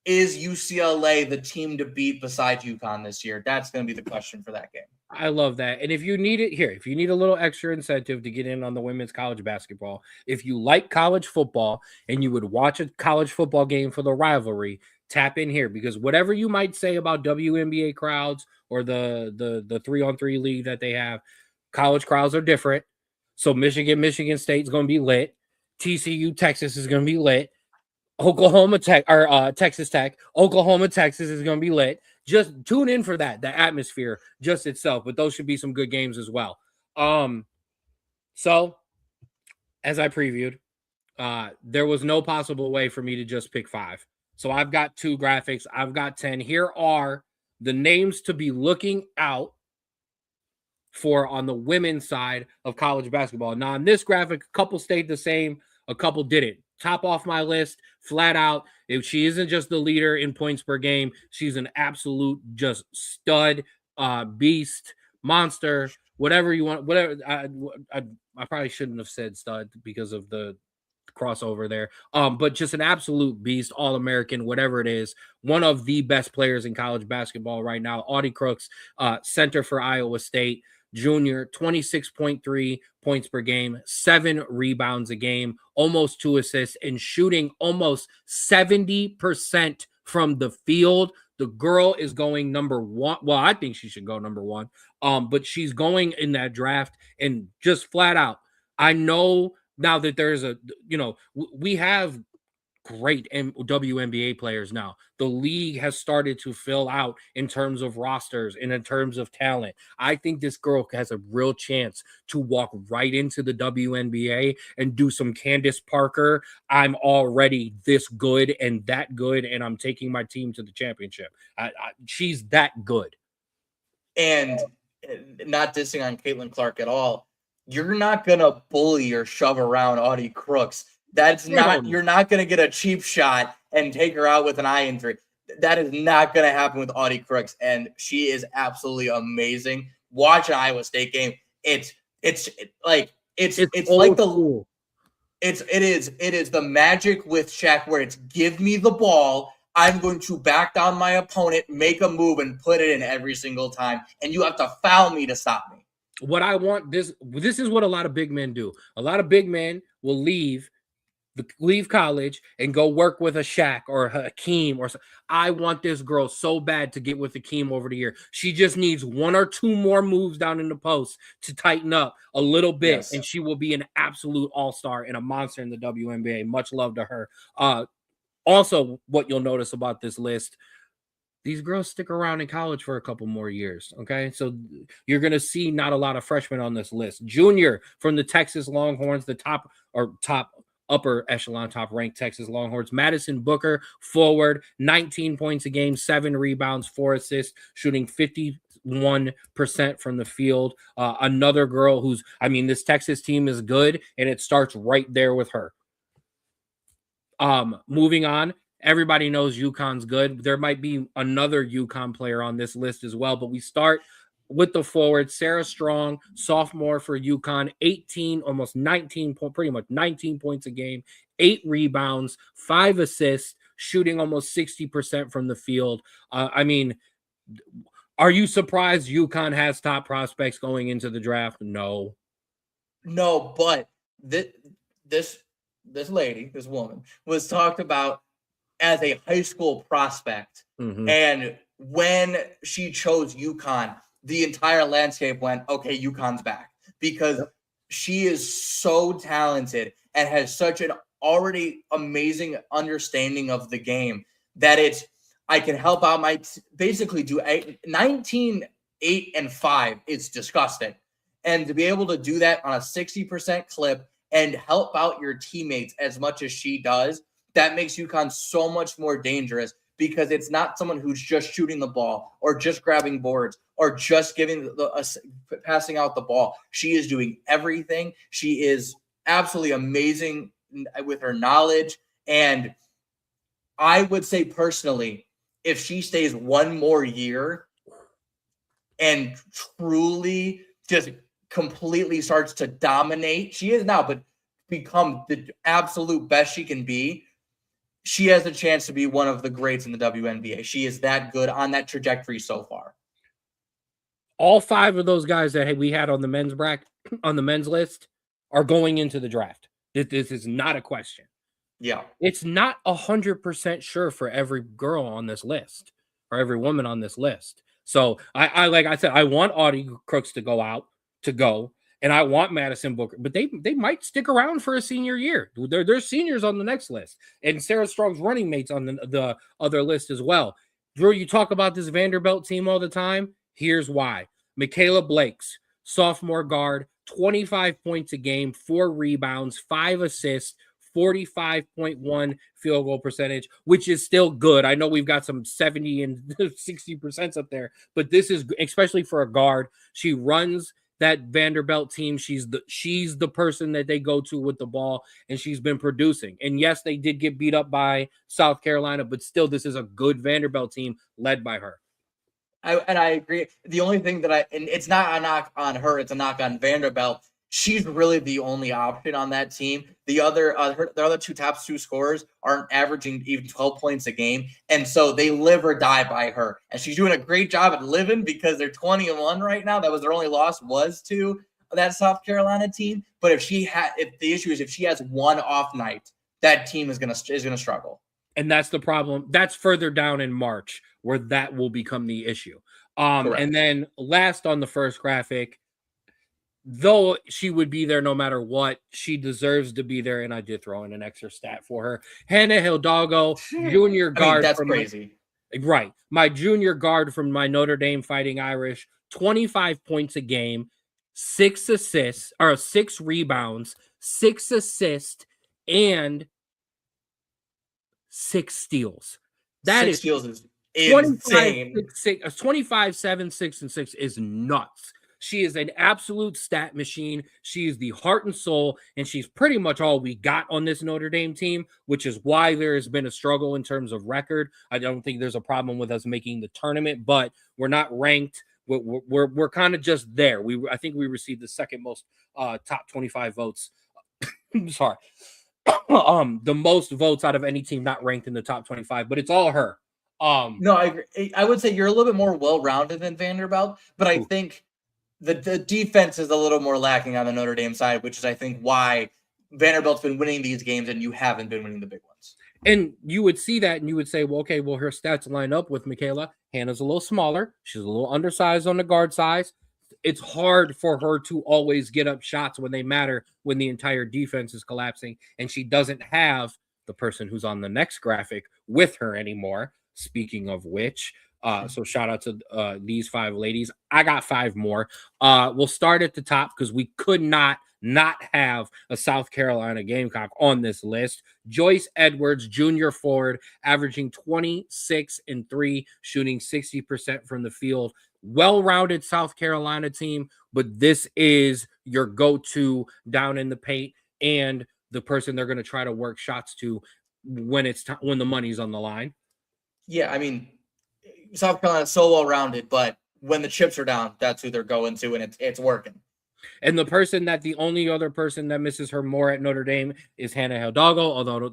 Is UCLA the team to beat besides UConn this year? That's going to be the question for that game. I love that. And if you need it here, if you need a little extra incentive to get in on the women's college basketball, if you like college football and you would watch a college football game for the rivalry, tap in here, because whatever you might say about WNBA crowds or the 3-on-3 league that they have, college crowds are different. So Michigan State is going to be lit. TCU, Texas is going to be lit. Texas Tech, Oklahoma, Texas is going to be lit. Just tune in for that, the atmosphere just itself. But those should be some good games as well. So as I previewed, there was no possible way for me to just pick 5. So I've got 2 graphics. I've got 10. Here are the names to be looking out for on the women's side of college basketball. Now, in this graphic, a couple stayed the same, a couple didn't. Top off my list, flat out. If she isn't just the leader in points per game, she's an absolute just stud, beast, monster, whatever you want. Whatever. I probably shouldn't have said stud because of the crossover there. But just an absolute beast, All-American, whatever it is. One of the best players in college basketball right now. Audie Crooks, center for Iowa State. Junior, 26.3 points per game, 7 rebounds a game, almost 2 assists, and shooting almost 70% from the field. The girl is going number 1. Well, I think she should go number 1. But she's going in that draft, and just flat out, I know now that there's we have great WNBA players now. The league has started to fill out in terms of rosters and in terms of talent. I think this girl has a real chance to walk right into the WNBA and do some Candace Parker. I'm already this good and that good, and I'm taking my team to the championship. She's that good. And not dissing on Caitlin Clark at all, you're not going to bully or shove around Audie Crooks. You're not going to get a cheap shot and take her out with an eye injury. That is not going to happen with Audie Crooks, and she is absolutely amazing. Watch an Iowa State game. It is the magic with Shaq where it's give me the ball. I'm going to back down my opponent, make a move, and put it in every single time. And you have to foul me to stop me. What I want, this is what a lot of big men do. A lot of big men will leave college and go work with a Shaq or a Hakeem or something. I want this girl so bad to get with Hakeem over the year. She just needs 1 or 2 more moves down in the post to tighten up a little bit, yes, and she will be an absolute all-star and a monster in the WNBA. Much love to her. Also, what you'll notice about this list, these girls stick around in college for a couple more years, okay? So you're going to see not a lot of freshmen on this list. Junior from the Texas Longhorns, the top upper echelon, top-ranked Texas Longhorns. Madison Booker, forward, 19 points a game, 7 rebounds, 4 assists, shooting 51% from the field. Another girl this Texas team is good, and it starts right there with her. Moving on, everybody knows UConn's good. There might be another UConn player on this list as well, but we start with the forward, Sarah Strong, sophomore for UConn, 18, almost 19, pretty much 19 points a game, 8 rebounds, 5 assists, shooting almost 60% from the field. Are you surprised UConn has top prospects going into the draft? No, but this woman was talked about as a high school prospect. Mm-hmm. And when she chose UConn, the entire landscape went, okay, UConn's back, because she is so talented and has such an already amazing understanding of the game that I can help out basically do 19, 8, and 5. It's disgusting. And to be able to do that on a 60% clip and help out your teammates as much as she does, that makes UConn so much more dangerous, because it's not someone who's just shooting the ball or just grabbing boards or just passing out the ball. She is doing everything. She is absolutely amazing with her knowledge. And I would say personally, if she stays one more year and truly just completely starts to dominate, she is now, but become the absolute best she can be, she has a chance to be one of the greats in the WNBA. She is that good on that trajectory so far. All 5 of those guys that we had on the men's list are going into the draft. This is not a question. Yeah. It's not 100% sure for every girl on this list or every woman on this list. So I like I said, I want Audie Crooks to go, and I want Madison Booker, but they might stick around for a senior year. There's seniors on the next list, and Sarah Straub's running mates on the other list as well. Drew, you talk about this Vanderbilt team all the time. Here's why. Michaela Blakes, sophomore guard, 25 points a game, 4 rebounds, 5 assists, 45.1 field goal percentage, which is still good. I know we've got some 70 and 60% up there, but this is especially for a guard. She runs that Vanderbilt team. She's the person that they go to with the ball, and she's been producing. And yes, they did get beat up by South Carolina, but still, this is a good Vanderbilt team led by her. I agree. The only thing and it's not a knock on her, it's a knock on Vanderbilt. She's really the only option on that team. The other 2 top scorers aren't averaging even 12 points a game, and so they live or die by her. And she's doing a great job at living because they're 20-1 right now. That was their only loss was to that South Carolina team. But if the issue is if she has one off night, that team is gonna struggle. And that's the problem. That's further down in March where that will become the issue. And then last on the first graphic, though she would be there no matter what, she deserves to be there. And I did throw in an extra stat for her. Hannah Hidalgo, junior guard. That's crazy. Right. My junior guard from my Notre Dame Fighting Irish, 25 points a game, 6 rebounds, 6 assists, and 6 steals. That 6 steals is insane. 25, 7, 6, and 6 is nuts. She is an absolute stat machine. She is the heart and soul, and she's pretty much all we got on this Notre Dame team, which is why there has been a struggle in terms of record. I don't think there's a problem with us making the tournament, but we're not ranked. We're kind of just there. I think we received the second most top 25 votes. Sorry. The most votes out of any team not ranked in the top 25, but it's all her. No, I agree. I would say you're a little bit more well-rounded than Vanderbilt, but I think the defense is a little more lacking on the Notre Dame side, which is, I think, why Vanderbilt's been winning these games and you haven't been winning the big ones. And you would see that and you would say, well, okay, well, her stats line up with Michaela. Hannah's a little smaller. She's a little undersized on the guard size. It's hard for her to always get up shots when they matter, when the entire defense is collapsing, and she doesn't have the person who's on the next graphic with her anymore. Speaking of which, so shout out to these 5 ladies. I got 5 more. We'll start at the top because we could not have a South Carolina Gamecock on this list. Joyce Edwards, junior forward, averaging 26 and 3, shooting 60% from the field. Well-rounded South Carolina team, but this is your go-to down in the paint and the person they're going to try to work shots to when when the money's on the line. Yeah, I mean, South Carolina's so well-rounded, but when the chips are down, that's who they're going to, and it's working. And the only other person that misses her more at Notre Dame is Hannah Hidalgo, although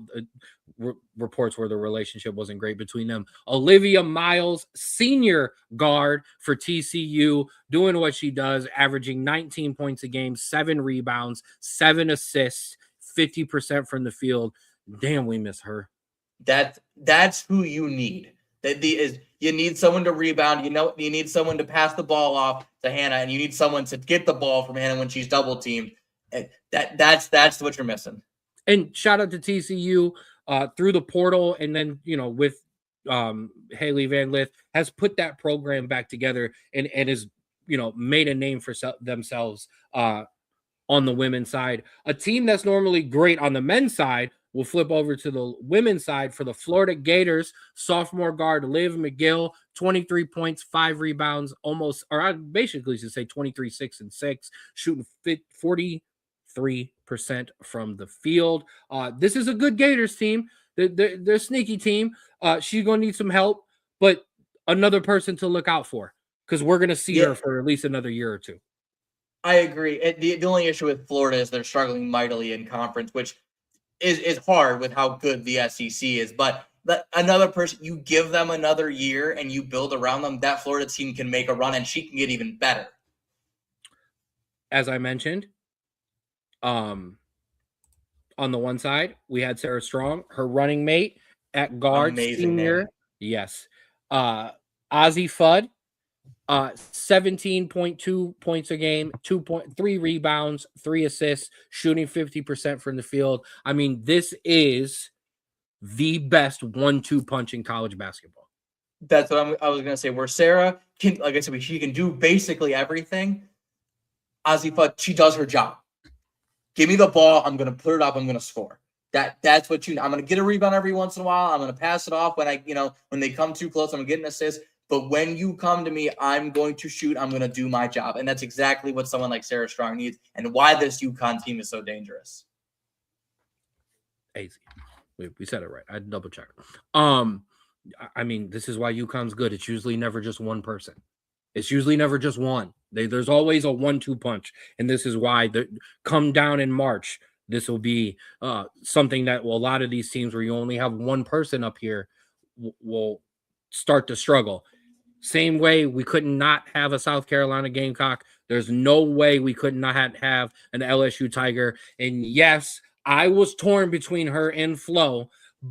reports where the relationship wasn't great between them. Olivia Miles, senior guard for TCU, doing what she does, averaging 19 points a game, 7 rebounds, 7 assists, 50% from the field. Damn, we miss her. That's who you need. You need someone to rebound. You need someone to pass the ball off to Hannah, and you need someone to get the ball from Hannah when she's double teamed. That's what you're missing. And shout out to TCU through the portal, and then with Haley Van Lith has put that program back together and has made a name for themselves on the women's side. A team that's normally great on the men's side will flip over to the women's side for the Florida Gators. Sophomore guard Liv McGill, 23 points, 5 rebounds, I basically should say 23, 6, and 6, shooting 43% 58% from the field. This is a good Gators team. They're a sneaky team. She's going to need some help, but another person to look out for because we're going to see her for at least another year or two. I agree. The only issue with Florida is they're struggling mightily in conference, which is hard with how good the SEC is. But another person, you give them another year and you build around them, that Florida team can make a run and she can get even better. As I mentioned, on the one side, we had Sarah Strong, her running mate at guard, amazing senior. name. Yes. Ozzie Fudd, 17.2 points a game, 2.3 rebounds, 3 assists, shooting 50% from the field. I mean, this is the best 1-2 punch in college basketball. That's what I was going to say. Where Sarah can, like I said, she can do basically everything. Ozzie Fudd, she does her job. Give me the ball. I'm going to put it up. I'm going to score. That's what I'm going to get a rebound every once in a while. I'm going to pass it off when when they come too close. I'm going to get an assist. But when you come to me, I'm going to shoot. I'm going to do my job. And that's exactly what someone like Sarah Strong needs and why this UConn team is so dangerous. Easy. We said it right. I double check. I mean, this is why UConn's good. It's usually never just one person. It's usually never just one. There's always a 1-2 punch. And this is why come down in March. This will be something that a lot of these teams where you only have one person up here will start to struggle. Same way we could not have a South Carolina Gamecock. There's no way we could not have an LSU Tiger. And yes, I was torn between her and Flo,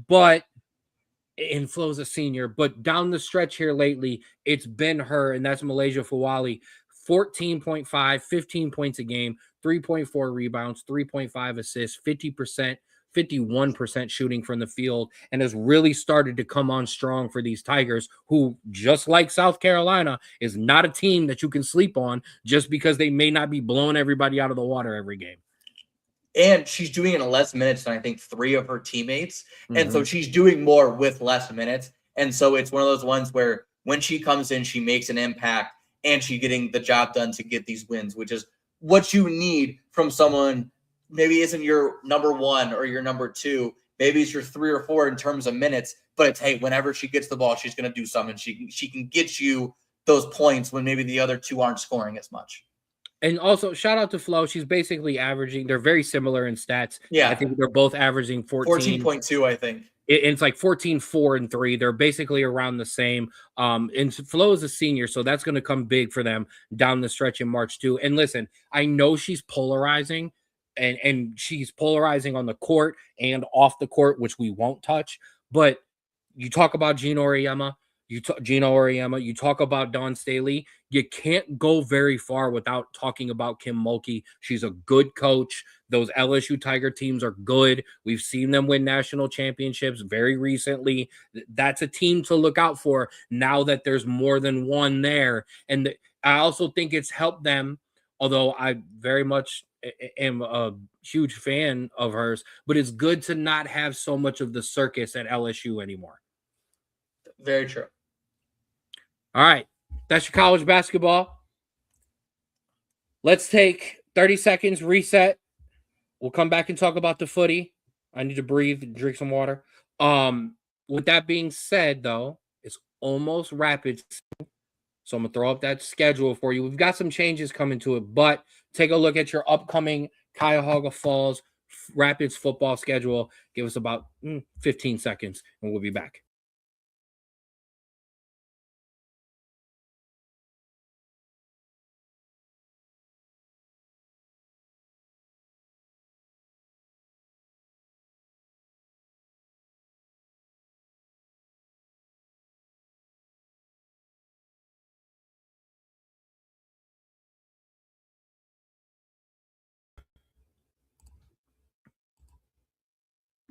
and Flo's a senior. But down the stretch here lately, it's been her, and that's Malaysia Fawali. 14.5, 15 points a game, 3.4 rebounds, 3.5 assists, 50%, 51% shooting from the field, and has really started to come on strong for these Tigers, who, just like South Carolina, is not a team that you can sleep on just because they may not be blowing everybody out of the water every game. And she's doing it in less minutes than I think 3 of her teammates. And so she's doing more with less minutes. And so it's one of those ones where when she comes in, she makes an impact and she's getting the job done to get these wins, which is what you need from someone. Maybe isn't your number 1 or your number 2. Maybe it's your 3 or 4 in terms of minutes, but it's, hey, whenever she gets the ball, she's going to do something. She can get you those points when maybe the other 2 aren't scoring as much. And also, shout out to Flo. She's basically averaging. They're very similar in stats. Yeah. I think they're both averaging 14.2, I think. It's like 14, 4, and 3. They're basically around the same. And Flo is a senior, so that's going to come big for them down the stretch in March, too. And listen, I know she's polarizing, and she's polarizing on the court and off the court, which we won't touch. But you talk about Gina Auriemma. You talk about Dawn Staley. You can't go very far without talking about Kim Mulkey. She's a good coach. Those LSU Tiger teams are good. We've seen them win national championships very recently. That's a team to look out for now that there's more than one there. And I also think it's helped them, although I very much am a huge fan of hers, but it's good to not have so much of the circus at LSU anymore. Very true. All right, that's your college basketball. Let's take 30 seconds, reset. We'll come back and talk about the footy. I need to breathe and drink some water. With that being said, though, it's almost rapid. So I'm going to throw up that schedule for you. We've got some changes coming to it, but take a look at your upcoming Cuyahoga Falls Rapids football schedule. Give us about 15 seconds, and we'll be back.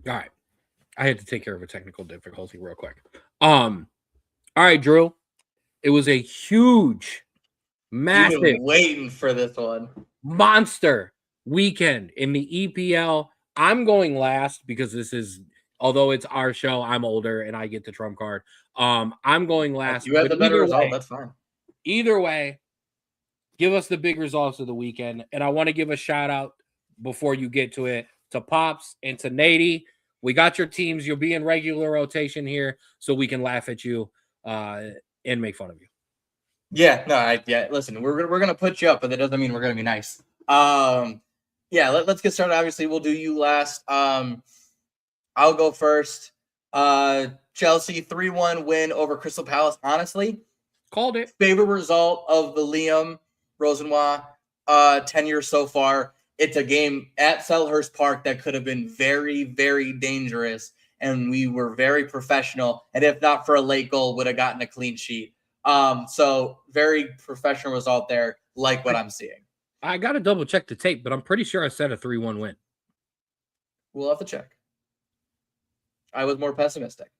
All right. I had to take care of a technical difficulty real quick. All right, Drew. It was a huge, massive, You've been waiting for this one. Monster weekend in the EPL. I'm going last because this is, although it's our show, I'm older and I get the trump card. I'm going last. You have the better result. That's fine. Either way, give us the big results of the weekend. And I want to give a shout out before you get to it. To Pops and to Nady, we got your teams. You'll be in regular rotation here, so we can laugh at you and make fun of you. Yeah, no, listen, we're gonna put you up, but that doesn't mean we're gonna be nice. Yeah, let's get started. Obviously, we'll do you last. I'll go first. Chelsea 3-1 win over Crystal Palace. Honestly, called it. Favorite result of the Liam Rosenwa tenure so far. It's a game at Selhurst Park that could have been very, very dangerous, and we were very professional. And if not for a late goal, would have gotten a clean sheet. So very professional result there, like what I'm seeing. I got to double check the tape, but I'm pretty sure I said a 3-1 win. We'll have to check. I was more pessimistic.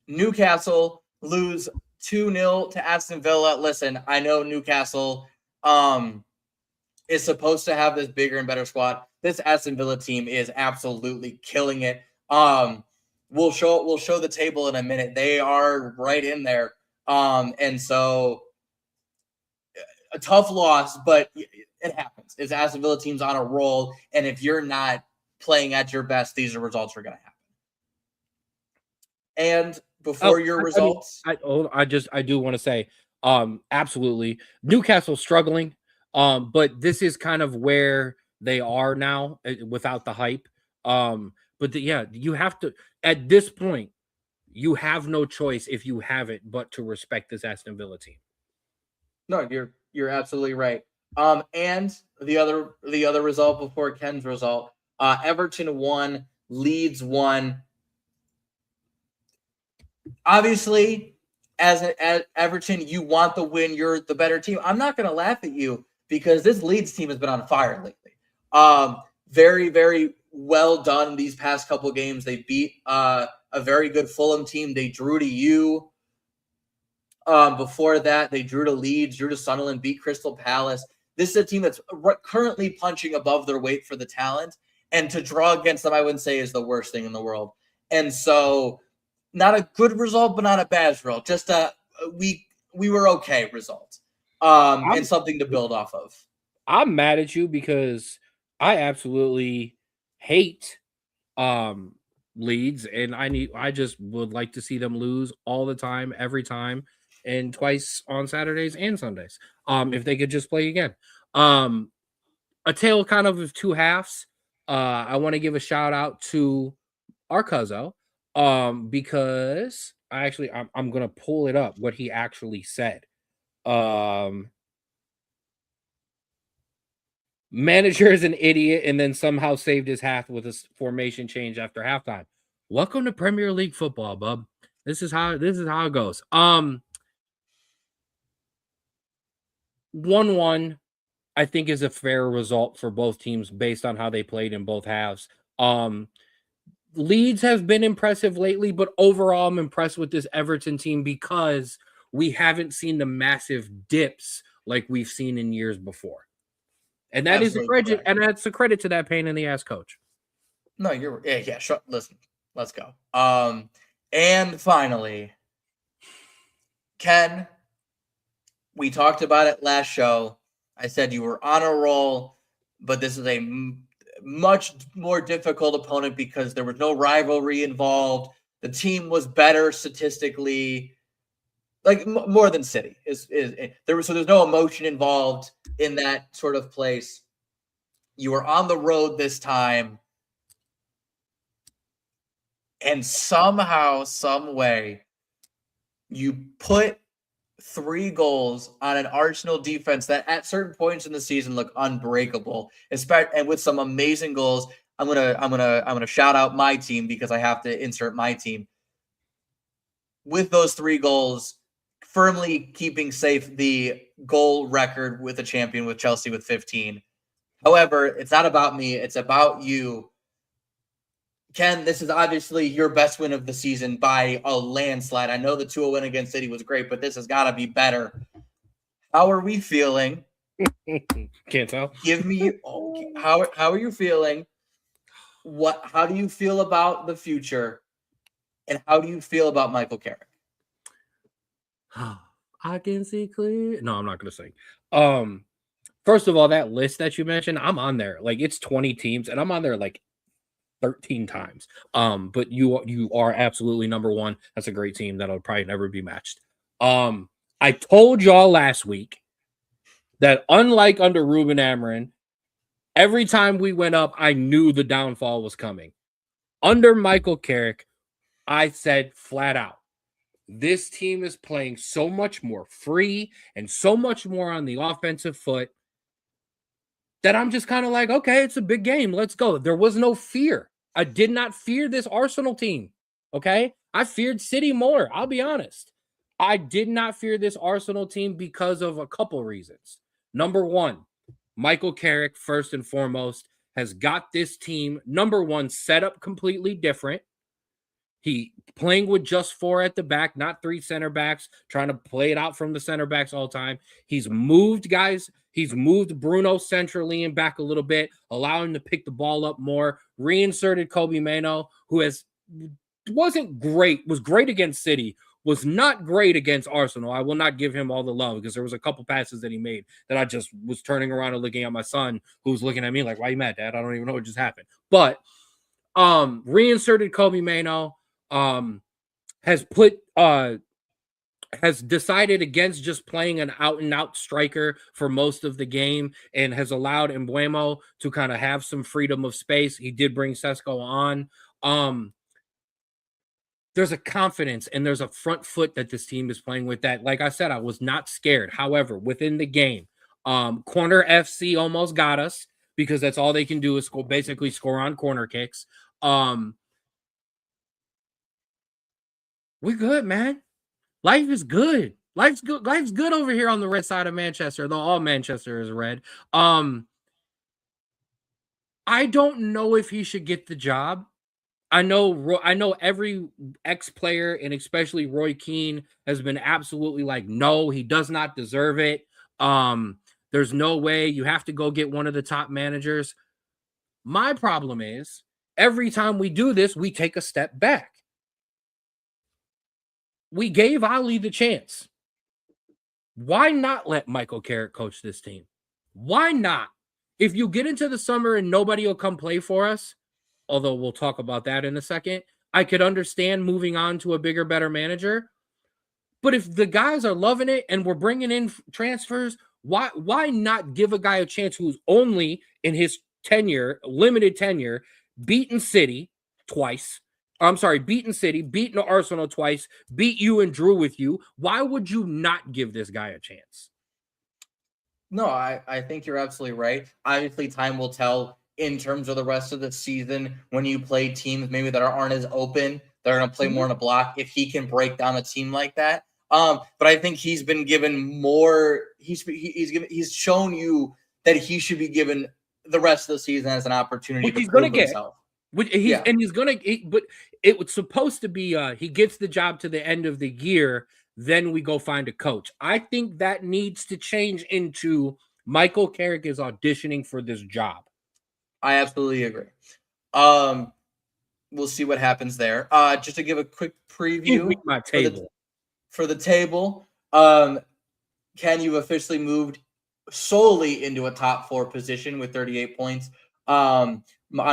Newcastle lose 2-0 to Aston Villa. Listen, I know Newcastle is supposed to have this bigger and better squad. This Aston Villa team is absolutely killing it. We'll show the table in a minute. They are right in there. And so a tough loss, but it happens. It's Aston Villa team's on a roll, and if you're not playing at your best, these are results are going to happen. And before your results, I do want to say, absolutely, Newcastle struggling. But this is kind of where they are now without the hype. You have to, at this point, you have no choice if you have it but to respect this Aston Villa team. No, you're absolutely right. And the other result before Ken's result, Everton won, Leeds won. Obviously, as Everton, you want the win. You're the better team. I'm not going to laugh at you because this Leeds team has been on fire lately. Very, very well done these past couple games. They beat a very good Fulham team. They drew to you. Before that, they drew to Leeds, drew to Sunderland, beat Crystal Palace. This is a team that's currently punching above their weight for the talent. And to draw against them, I wouldn't say is the worst thing in the world. And so, not a good result, but not a bad result. Just we were okay result. And something to build off of. I'm mad at you because I absolutely hate Leeds, and I just would like to see them lose all the time, every time, and twice on Saturdays and Sundays. If they could just play again. A tale kind of two halves. I want to give a shout out to our Cuzzo, because I'm gonna pull it up what he actually said. Manager is an idiot and then somehow saved his half with a formation change after halftime. Welcome to Premier League football, bub. This is how it goes. 1-1, I think, is a fair result for both teams based on how they played in both halves. Leeds have been impressive lately, but overall, I'm impressed with this Everton team because we haven't seen the massive dips like we've seen in years before. And that is a credit, and that's a credit to that pain in the ass coach. No, sure. Listen, let's go. And finally, Ken, we talked about it last show. I said you were on a roll, but this is a much more difficult opponent because there was no rivalry involved. The team was better statistically, like more than City. There's no emotion involved in that sort of place. You were on the road this time, and somehow, some way, you put 3 goals on an Arsenal defense that at certain points in the season look unbreakable, and with some amazing goals. I'm gonna shout out my team because I have to insert my team. With those 3 goals, firmly keeping safe the goal record with a champion with Chelsea with 15. However, it's not about me. It's about you. Ken, this is obviously your best win of the season by a landslide. I know the 2-0 win against City was great, but this has got to be better. How are we feeling? Can't tell. Give me how are you feeling? How do you feel about the future? And how do you feel about Michael Carrick? I can see clear. No, I'm not going to sing. First of all, that list that you mentioned, I'm on there. Like it's 20 teams, and I'm on there like 13 times. But you are absolutely number one. That's a great team that'll probably never be matched. I told y'all last week that unlike under Ruben Amarin, every time we went up, I knew the downfall was coming. Under Michael Carrick, I said flat out, this team is playing so much more free and so much more on the offensive foot that I'm just kind of like, okay, it's a big game. Let's go. There was no fear. I did not fear this Arsenal team. Okay. I feared City more. I'll be honest. I did not fear this Arsenal team because of a couple reasons. Number one, Michael Carrick, first and foremost, has got this team, number one, set up completely different. He playing with just 4 at the back, not 3 center backs, trying to play it out from the center backs all the time. He's moved guys. He's moved Bruno centrally and back a little bit, allowing him to pick the ball up more. Reinserted Kobe Mano, who was great against City, was not great against Arsenal. I will not give him all the love because there was a couple passes that he made that I just was turning around and looking at my son, who was looking at me like, why are you mad, Dad? I don't even know what just happened. But reinserted Kobe Mano, has decided against just playing an out-and-out striker for most of the game and has allowed Mbeumo to kind of have some freedom of space. He did bring Sesko on. There's a confidence and there's a front foot that this team is playing with that. Like I said, I was not scared. However, within the game, Corner FC almost got us because that's all they can do is basically score on corner kicks. We're good, man. Life is good. Life's good. Life's good over here on the red side of Manchester, though all Manchester is red. I don't know if he should get the job. I know every ex-player and especially Roy Keane has been absolutely like, no, he does not deserve it. There's no way. You have to go get one of the top managers. My problem is every time we do this, we take a step back. We gave Ali the chance. Why not let Michael Carrick coach this team? Why not? If you get into the summer and nobody will come play for us, although we'll talk about that in a second, I could understand moving on to a bigger, better manager. But if the guys are loving it and we're bringing in transfers, why not give a guy a chance who's only in his limited tenure, beaten City twice? Beaten City, beaten Arsenal twice, beat you and drew with you. Why would you not give this guy a chance? No, I think you're absolutely right. Obviously, time will tell in terms of the rest of the season when you play teams maybe that aren't as open, they're going to play more in a block, if he can break down a team like that. But I think he's been given more. He's shown you that he should be given the rest of the season as an opportunity to prove himself. But it was supposed to be he gets the job to the end of the year, then we go find a coach. I think that needs to change into Michael Carrick is auditioning for this job. I absolutely agree. We'll see what happens there. Just to give a quick preview for the table, Ken, you've officially moved solely into a top 4 position with 38 points. I'm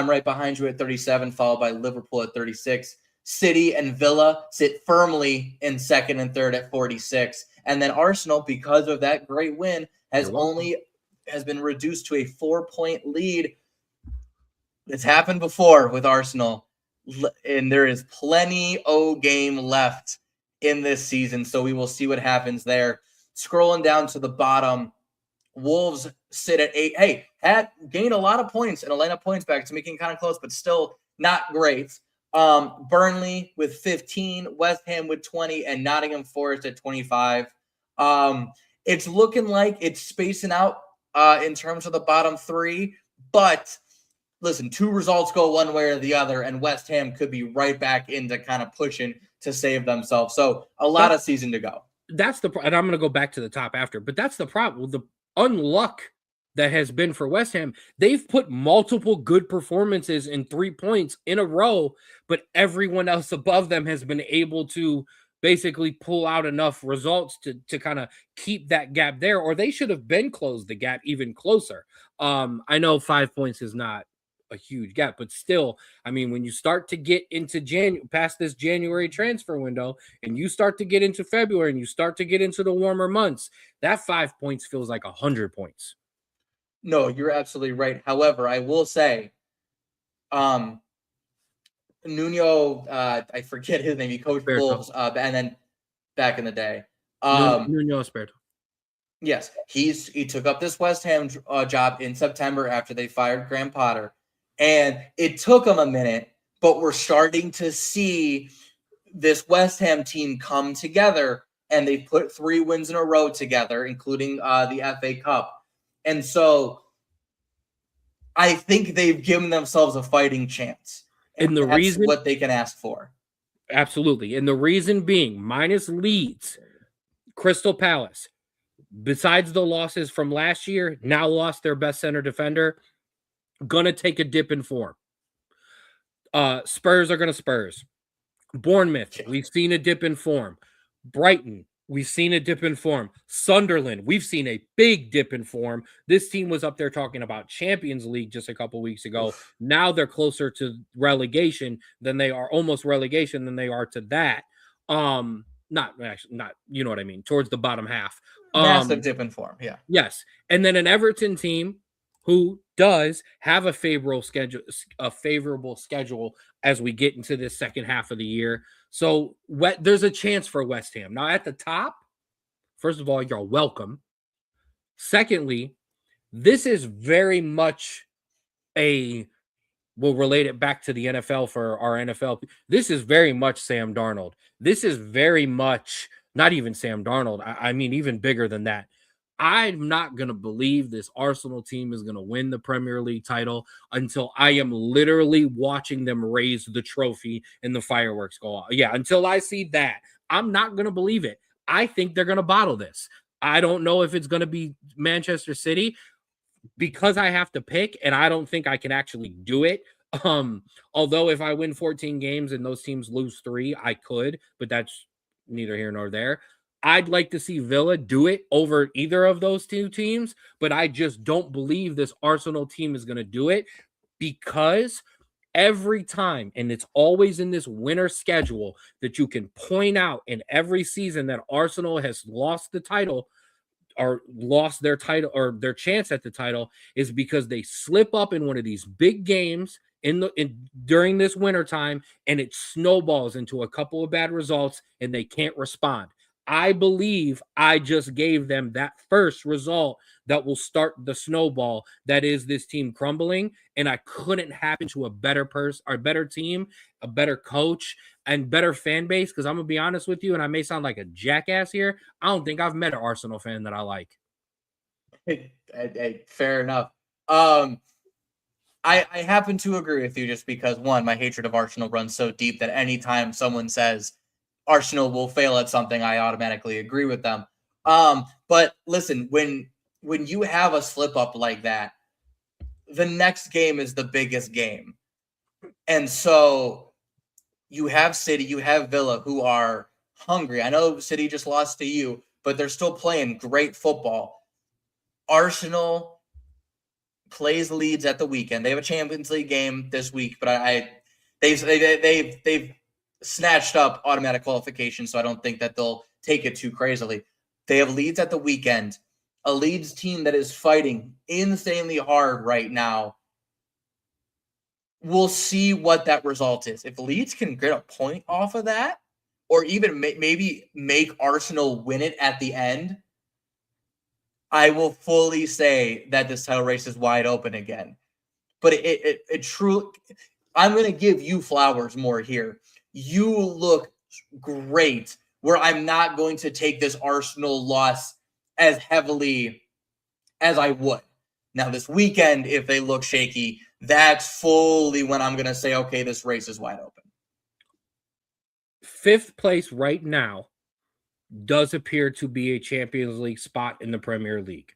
right behind you at 37, followed by Liverpool at 36. City and Villa sit firmly in second and third at 46. And then Arsenal, because of that great win, has been reduced to a 4-point lead. It's happened before with Arsenal, and there is plenty of game left in this season, so we will see what happens there. Scrolling down to the bottom, Wolves sit at 8. Hey, had gained a lot of points and a line of points back to making kind of close, but still not great. Burnley with 15, West Ham with 20, and Nottingham Forest at 25. It's looking like it's spacing out in terms of the bottom 3, but listen, 2 results go one way or the other, and West Ham could be right back into kind of pushing to save themselves. So a lot of season to go. That's and I'm going to go back to the top after, but that's the problem. The unluck that has been for West Ham, they've put multiple good performances in 3 points in a row, but everyone else above them has been able to basically pull out enough results to kind of keep that gap there, or they should have been closed the gap even closer. I know 5 points is not a huge gap, but still, I mean, when you start to get into past this January transfer window, and you start to get into February, and you start to get into the warmer months, that 5 points feels like 100 points. No, you're absolutely right. However, I will say, Nuno, I forget his name. He coached Wolves, and then back in the day, Nuno Espirito. Yes, he took up this West Ham job in September after they fired Graham Potter, and it took him a minute, but we're starting to see this West Ham team come together, and they put 3 wins in a row together, including the FA Cup, and so I think they've given themselves a fighting chance. And the reason what they can ask for. Absolutely. And the reason being, minus Leeds, Crystal Palace, besides the losses from last year, now lost their best center defender, gonna take a dip in form. Spurs are gonna Spurs. Bournemouth, we've seen a dip in form. Brighton, we've seen a dip in form. Sunderland, we've seen a big dip in form. This team was up there talking about Champions League just a couple weeks ago. Oof. Now they're closer to relegation than they are, almost relegation than they are to that. Not you know what I mean, towards the bottom half. Massive dip in form, yeah. Yes. And then an Everton team who does have a favorable schedule as we get into this second half of the year. So there's a chance for West Ham. Now at the top, first of all, you're welcome. Secondly, this is very much we'll relate it back to the NFL for our NFL. This is very much Sam Darnold. This is very much not even Sam Darnold. I mean, even bigger than that. I'm not going to believe this Arsenal team is going to win the Premier League title until I am literally watching them raise the trophy and the fireworks go off. Yeah, until I see that, I'm not going to believe it. I think they're going to bottle this. I don't know if it's going to be Manchester City because I have to pick, and I don't think I can actually do it. Although if I win 14 games and those teams lose 3, I could, but that's neither here nor there. I'd like to see Villa do it over either of those 2 teams, but I just don't believe this Arsenal team is going to do it because every time, and it's always in this winter schedule that you can point out in every season that Arsenal has lost the title or lost their title or their chance at the title is because they slip up in one of these big games during this winter time, and it snowballs into a couple of bad results and they can't respond. I believe I just gave them that first result that will start the snowball that is this team crumbling, and I couldn't happen to a better person or better team, a better coach, and better fan base, because I'm going to be honest with you, and I may sound like a jackass here, I don't think I've met an Arsenal fan that I like. Hey, fair enough. I happen to agree with you just because, one, my hatred of Arsenal runs so deep that anytime someone says Arsenal will fail at something, I automatically agree with them. But listen, when you have a slip up like that, the next game is the biggest game. And so you have City, you have Villa who are hungry. I know City just lost to you, but they're still playing great football. Arsenal plays Leeds at the weekend. They have a Champions League game this week, but they've snatched up automatic qualification, so I don't think that they'll take it too crazily. They have Leeds at the weekend, a Leeds team that is fighting insanely hard right now. We'll see what that result is. If Leeds can get a point off of that, or even maybe make Arsenal win it at the end, I will fully say that this title race is wide open again. But it truly, I'm going to give you flowers more here. You look great, where I'm not going to take this Arsenal loss as heavily as I would. Now, this weekend, if they look shaky, that's fully when I'm going to say, okay, this race is wide open. 5th place right now does appear to be a Champions League spot in the Premier League.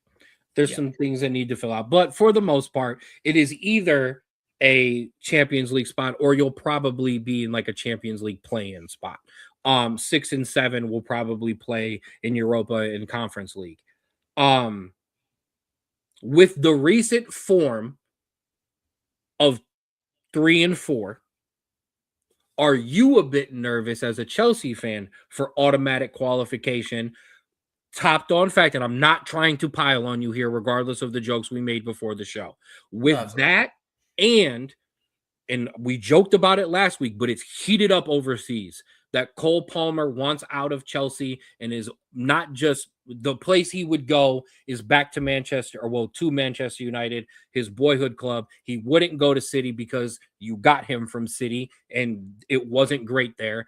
There's some things that need to fill out, but for the most part, it is either a Champions League spot or you'll probably be in like a Champions League play-in spot. 6 and 7 will probably play in Europa and Conference League. With the recent form of 3 and 4, are you a bit nervous as a Chelsea fan for automatic qualification? Topped on fact, and I'm not trying to pile on you here, regardless of the jokes we made before the show. With that, and we joked about it last week, but it's heated up overseas that Cole Palmer wants out of Chelsea and is not just the place he would go is back to Manchester, to Manchester United, his boyhood club. He wouldn't go to City because you got him from City and it wasn't great there.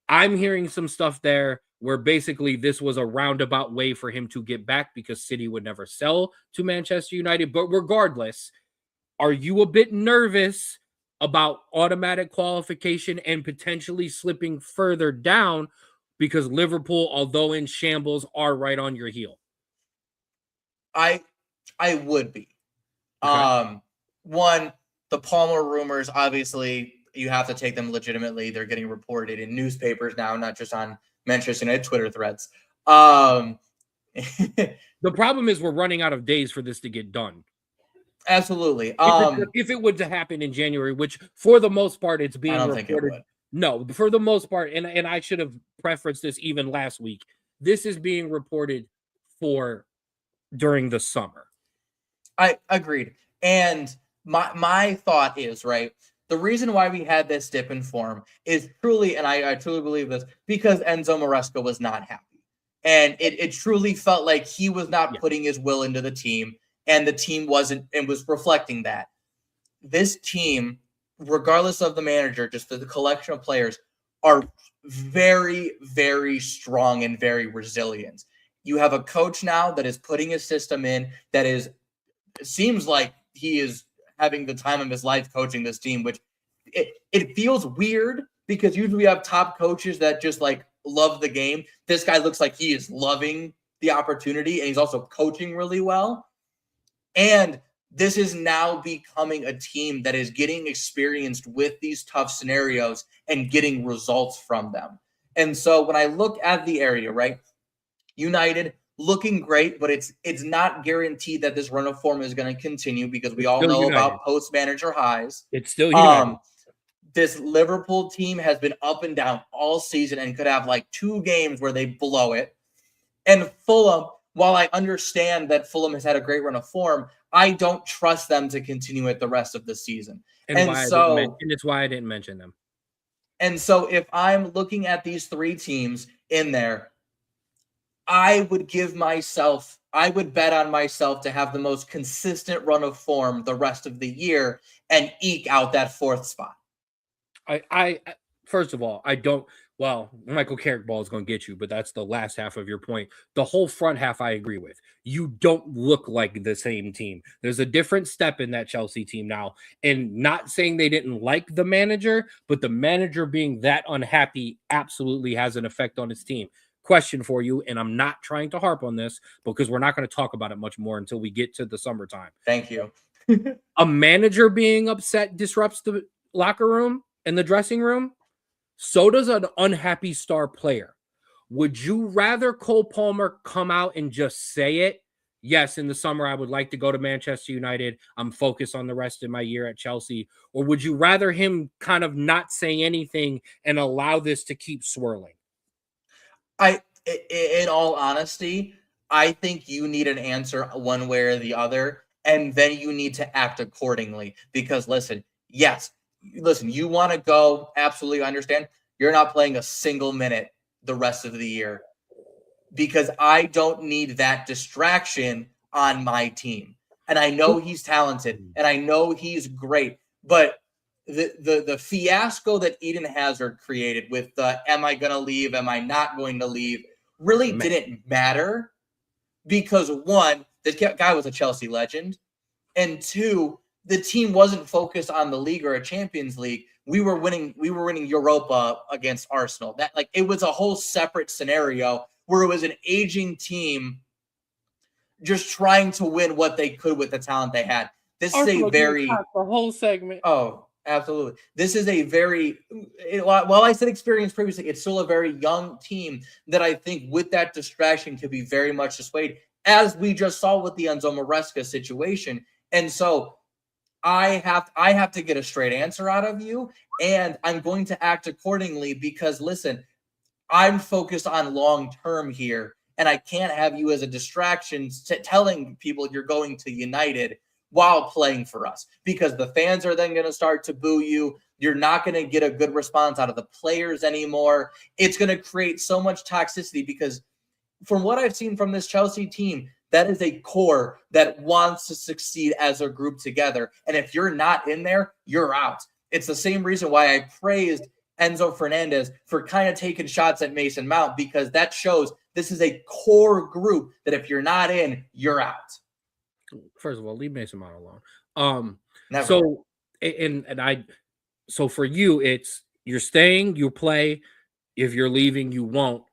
I'm hearing some stuff there where basically this was a roundabout way for him to get back because City would never sell to Manchester United. But regardless, are you a bit nervous about automatic qualification and potentially slipping further down because Liverpool, although in shambles, are right on your heel? I would be. Okay. One, the Palmer rumors, obviously, you have to take them legitimately. They're getting reported in newspapers now, not just on Manchester United Twitter threads. The problem is we're running out of days for this to get done. Absolutely. If it would to happen in January, which for the most part it's being reported. Think it would. No, for the most part, and I should have preferenced this even last week. This is being reported for during the summer. I agreed. And my thought is, right, the reason why we had this dip in form is truly, and I truly believe this, because Enzo Maresca was not happy. And it truly felt like he was not putting his will into the team, and the team wasn't, and was reflecting that. This team, regardless of the manager, just the collection of players, are very, very strong and very resilient. You have a coach now that is putting his system in that is, it seems like he is having the time of his life coaching this team, which it feels weird because usually we have top coaches that just like love the game. This guy looks like he is loving the opportunity, and he's also coaching really well. And this is now becoming a team that is getting experienced with these tough scenarios and getting results from them. And so when I look at the area, right, United looking great, but it's not guaranteed that this run of form is going to continue because we all know about post-manager highs. It's still United. This Liverpool team has been up and down all season and could have like 2 games where they blow it. And Fulham, while I understand that Fulham has had a great run of form, I don't trust them to continue it the rest of the season. And it's why I didn't mention them. And so if I'm looking at these 3 teams in there, I would bet on myself to have the most consistent run of form the rest of the year and eke out that 4th spot. I first of all, Michael Carrick ball is going to get you, but that's the last half of your point. The whole front half I agree with. You don't look like the same team. There's a different step in that Chelsea team now, and not saying they didn't like the manager, but the manager being that unhappy absolutely has an effect on his team. Question for you, and I'm not trying to harp on this because we're not going to talk about it much more until we get to the summertime. Thank you. A manager being upset disrupts the locker room and the dressing room. So does an unhappy star player. Would you rather Cole Palmer come out and just say it? Yes, in the summer, I would like to go to Manchester United. I'm focused on the rest of my year at Chelsea. Or would you rather him kind of not say anything and allow this to keep swirling? In all honesty, I think you need an answer one way or the other, and then you need to act accordingly. Because listen, you want to go, absolutely understand. You're not playing a single minute the rest of the year because I don't need that distraction on my team. And I know he's talented and I know he's great, but the fiasco that Eden Hazard created with am I going to leave? Am I not going to leave? Really didn't matter because 1, this guy was a Chelsea legend, and 2, the team wasn't focused on the league or a Champions League. We were winning Europa against Arsenal. That it was a whole separate scenario where it was an aging team just trying to win what they could with the talent they had. This Arsenal is a very the whole segment. Oh, Absolutely. This is a while I said experience previously, it's still a very young team that I think with that distraction could be very much dissuaded, as we just saw with the Enzo Maresca situation. And so I have to get a straight answer out of you, and I'm going to act accordingly because, listen, I'm focused on long term here, and I can't have you as a distraction telling people you're going to United while playing for us, because the fans are then going to start to boo you. You're not going to get a good response out of the players anymore. It's going to create so much toxicity because from what I've seen from this Chelsea team, that is a core that wants to succeed as a group together. And if you're not in there, you're out. It's the same reason why I praised Enzo Fernandez for kind of taking shots at Mason Mount, because that shows this is a core group that if you're not in, you're out. First of all, leave Mason Mount alone. Never. So for you, it's you're staying, you play. If you're leaving, you won't.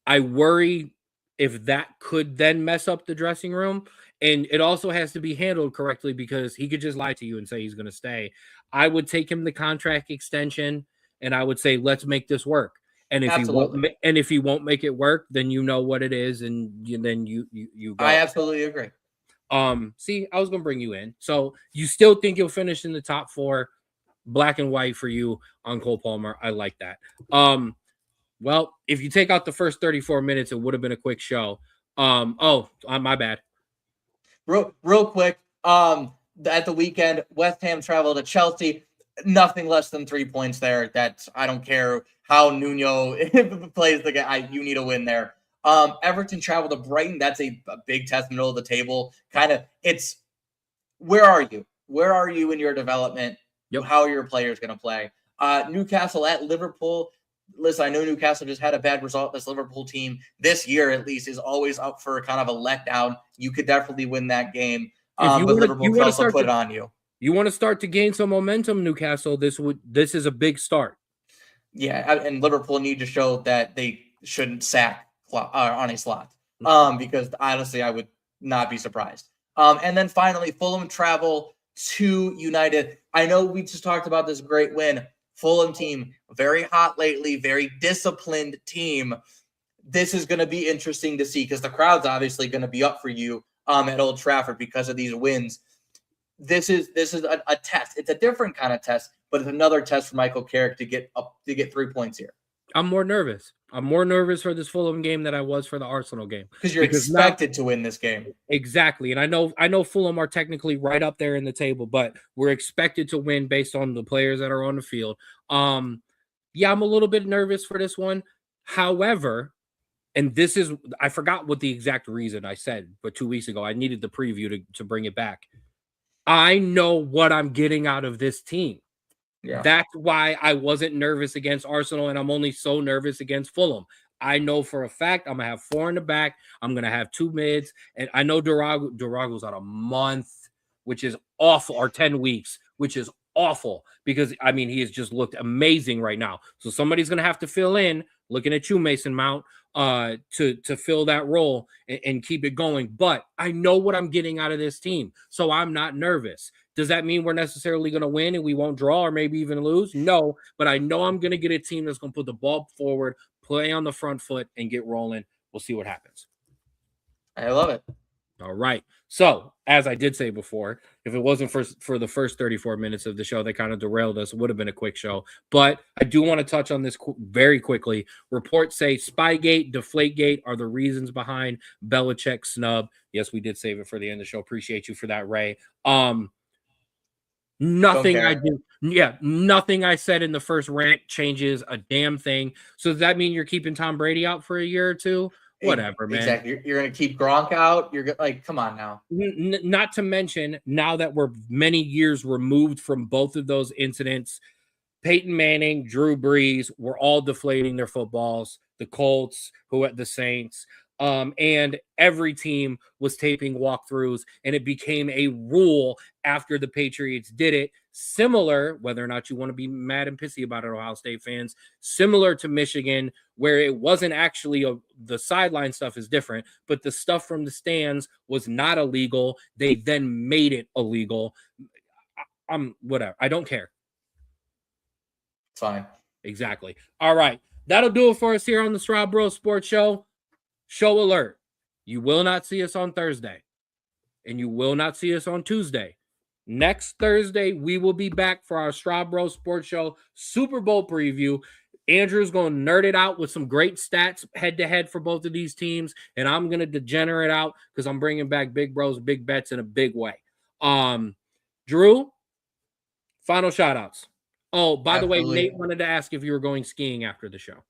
I worry if that could then mess up the dressing room. And it also has to be handled correctly because he could just lie to you and say he's going to stay. I would take him the contract extension and I would say, let's make this work. And if he won't make it work, then you know what it is. And then you go. I absolutely agree. See, I was going to bring you in. So you still think you'll finish in the top 4, black and white for you on Cole Palmer. I like that. Well, if you take out the first 34 minutes, it would have been a quick show. My bad. Real quick. At the weekend, West Ham traveled to Chelsea. Nothing less than 3 points there. I don't care how Nuno plays the guy. You need a win there. Everton traveled to Brighton. That's a big test, middle of the table. It's where are you? Where are you in your development? Yep. How are your players going to play? Newcastle at Liverpool. Listen, I know Newcastle just had a bad result. This Liverpool team this year, at least, is always up for kind of a letdown. You could definitely win that game. But Liverpool could also put it on you. You want to start to gain some momentum, Newcastle. This is a big start. Yeah, and Liverpool need to show that they shouldn't sack on a slot. Because honestly, I would not be surprised. And then finally, Fulham travel to United. I know we just talked about this great win. Fulham team, very hot lately, very disciplined team. This is going to be interesting to see because the crowd's obviously going to be up for you at Old Trafford because of these wins. This is a test. It's a different kind of test, but it's another test for Michael Carrick to get 3 points here. I'm more nervous. I'm more nervous for this Fulham game than I was for the Arsenal game. Because you're expected to win this game. Exactly. And I know Fulham are technically right up there in the table, but we're expected to win based on the players that are on the field. Yeah, I'm a little bit nervous for this one. However, and this is, I forgot what the exact reason I said, but 2 weeks ago, I needed the preview to bring it back. I know what I'm getting out of this team. Yeah. That's why I wasn't nervous against Arsenal, and I'm only so nervous against Fulham. I know for a fact I'm going to have 4 in the back. I'm going to have 2 mids, and I know Durago's out a month, which is awful, or 10 weeks, which is awful because, I mean, he has just looked amazing right now. So somebody's going to have to fill in, looking at you, Mason Mount, to fill that role and keep it going. But I know what I'm getting out of this team, so I'm not nervous. Does that mean we're necessarily going to win and we won't draw or maybe even lose? No, but I know I'm going to get a team that's going to put the ball forward, play on the front foot, and get rolling. We'll see what happens. I love it. All right. So, as I did say before, if it wasn't for the first 34 minutes of the show, they kind of derailed us. It would have been a quick show. But I do want to touch on this very quickly. Reports say Spygate, Deflategate are the reasons behind Belichick's snub. Yes, we did save it for the end of the show. Appreciate you for that, Ray. Nothing I said in the first rant changes a damn thing. So does that mean you're keeping Tom Brady out for a year or two? Whatever, man. Exactly. You're going to keep Gronk out. You're like, come on now. Not to mention, now that we're many years removed from both of those incidents, Peyton Manning, Drew Brees were all deflating their footballs. The Colts, the Saints, and every team was taping walkthroughs, and it became a rule after the Patriots did it. Similar, whether or not you want to be mad and pissy about it, Ohio State fans, similar to Michigan, where it wasn't actually the sideline stuff is different, but the stuff from the stands was not illegal. They then made it illegal. Whatever. I don't care. fine. Exactly. All right. That'll do it for us here on the Straub Bros Sports Show. Show alert. You will not see us on Thursday. And you will not see us on Tuesday. Next Thursday, we will be back for our Straub Bros Sports Show Super Bowl preview. Andrew's going to nerd it out with some great stats head-to-head for both of these teams, and I'm going to degenerate out because I'm bringing back Big Bros, Big Bets in a big way. Drew, final shout-outs. Oh, by the way, Nate wanted to ask if you were going skiing after the show.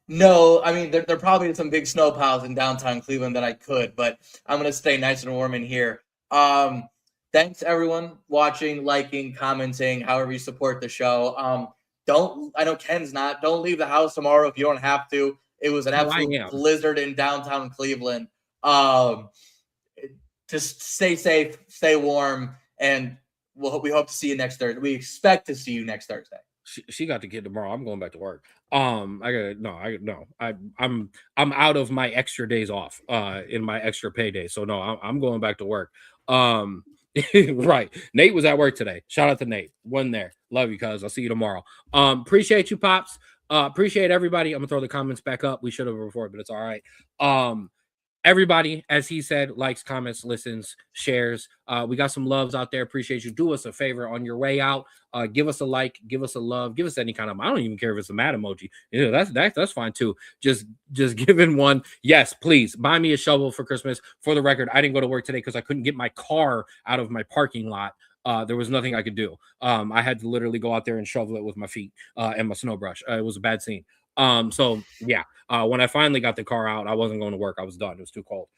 No, I mean, there probably some big snow piles in downtown Cleveland that I could, but I'm going to stay nice and warm in here. Thanks, everyone, watching, liking, commenting, however you support the show. I know Ken's not. Don't leave the house tomorrow if you don't have to. It was an absolute blizzard in downtown Cleveland. Just stay safe, stay warm, and we hope to see you next Thursday. We expect to see you next Thursday. She got the kid tomorrow. I'm going back to work. I'm out of my extra days off in my extra payday. So no, I'm going back to work. Right. Nate was at work today. Shout out to Nate. One there. Love you, cuz. I'll see you tomorrow. Appreciate you, Pops. Appreciate everybody. I'm gonna throw the comments back up. We should have before, but it's all right. Everybody, as he said, likes, comments, listens, shares. We got some loves out there. Appreciate you. Do us a favor on your way out. Give us a like, give us a love, give us any kind of. I don't even care if it's a mad emoji. You know, that's fine too. Just giving one. Yes, please buy me a shovel for Christmas. For the record, I didn't go to work today because I couldn't get my car out of my parking lot. There was nothing I could do. I had to literally go out there and shovel it with my feet and my snow brush. It was a bad scene. So yeah, when I finally got the car out, I wasn't going to work. I was done. It was too cold.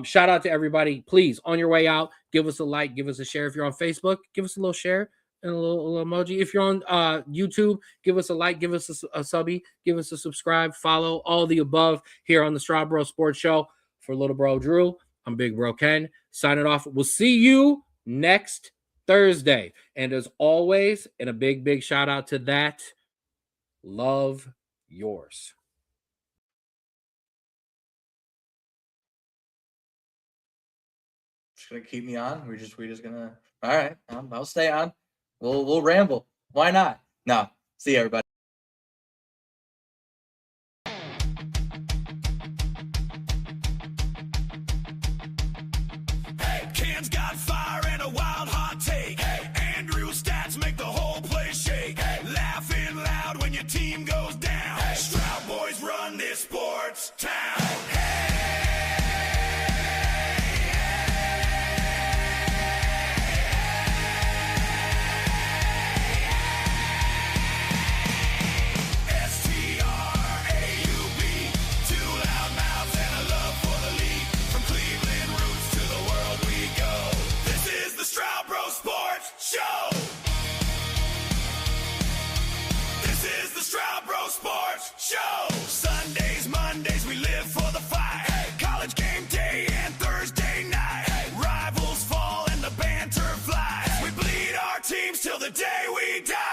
Shout out to everybody. Please, on your way out, give us a like, give us a share. If you're on Facebook, give us a little share and a little emoji. If you're on YouTube, give us a like, give us a subby, give us a subscribe, follow, all the above here on the Straub Bro Sports Show. For little bro Drew, I'm Big Bro Ken. Signing off. We'll see you next Thursday. And as always, and a big shout out to that, love yours. Just gonna keep me on. We just gonna. All right, I'll stay on. We'll ramble. Why not? No. See you, everybody. Hey, Ken's got fire and a wild hot take. Hey, Andrew's stats make the whole place shake. Hey, laughing loud when your team goes down. Hey, Straub boys run this sports town. Show. This is the Straub Bro Sports Show. Sundays, Mondays, we live for the fight. Hey, college game day and Thursday night. Hey, rivals fall and the banter flies. We bleed our teams till the day we die.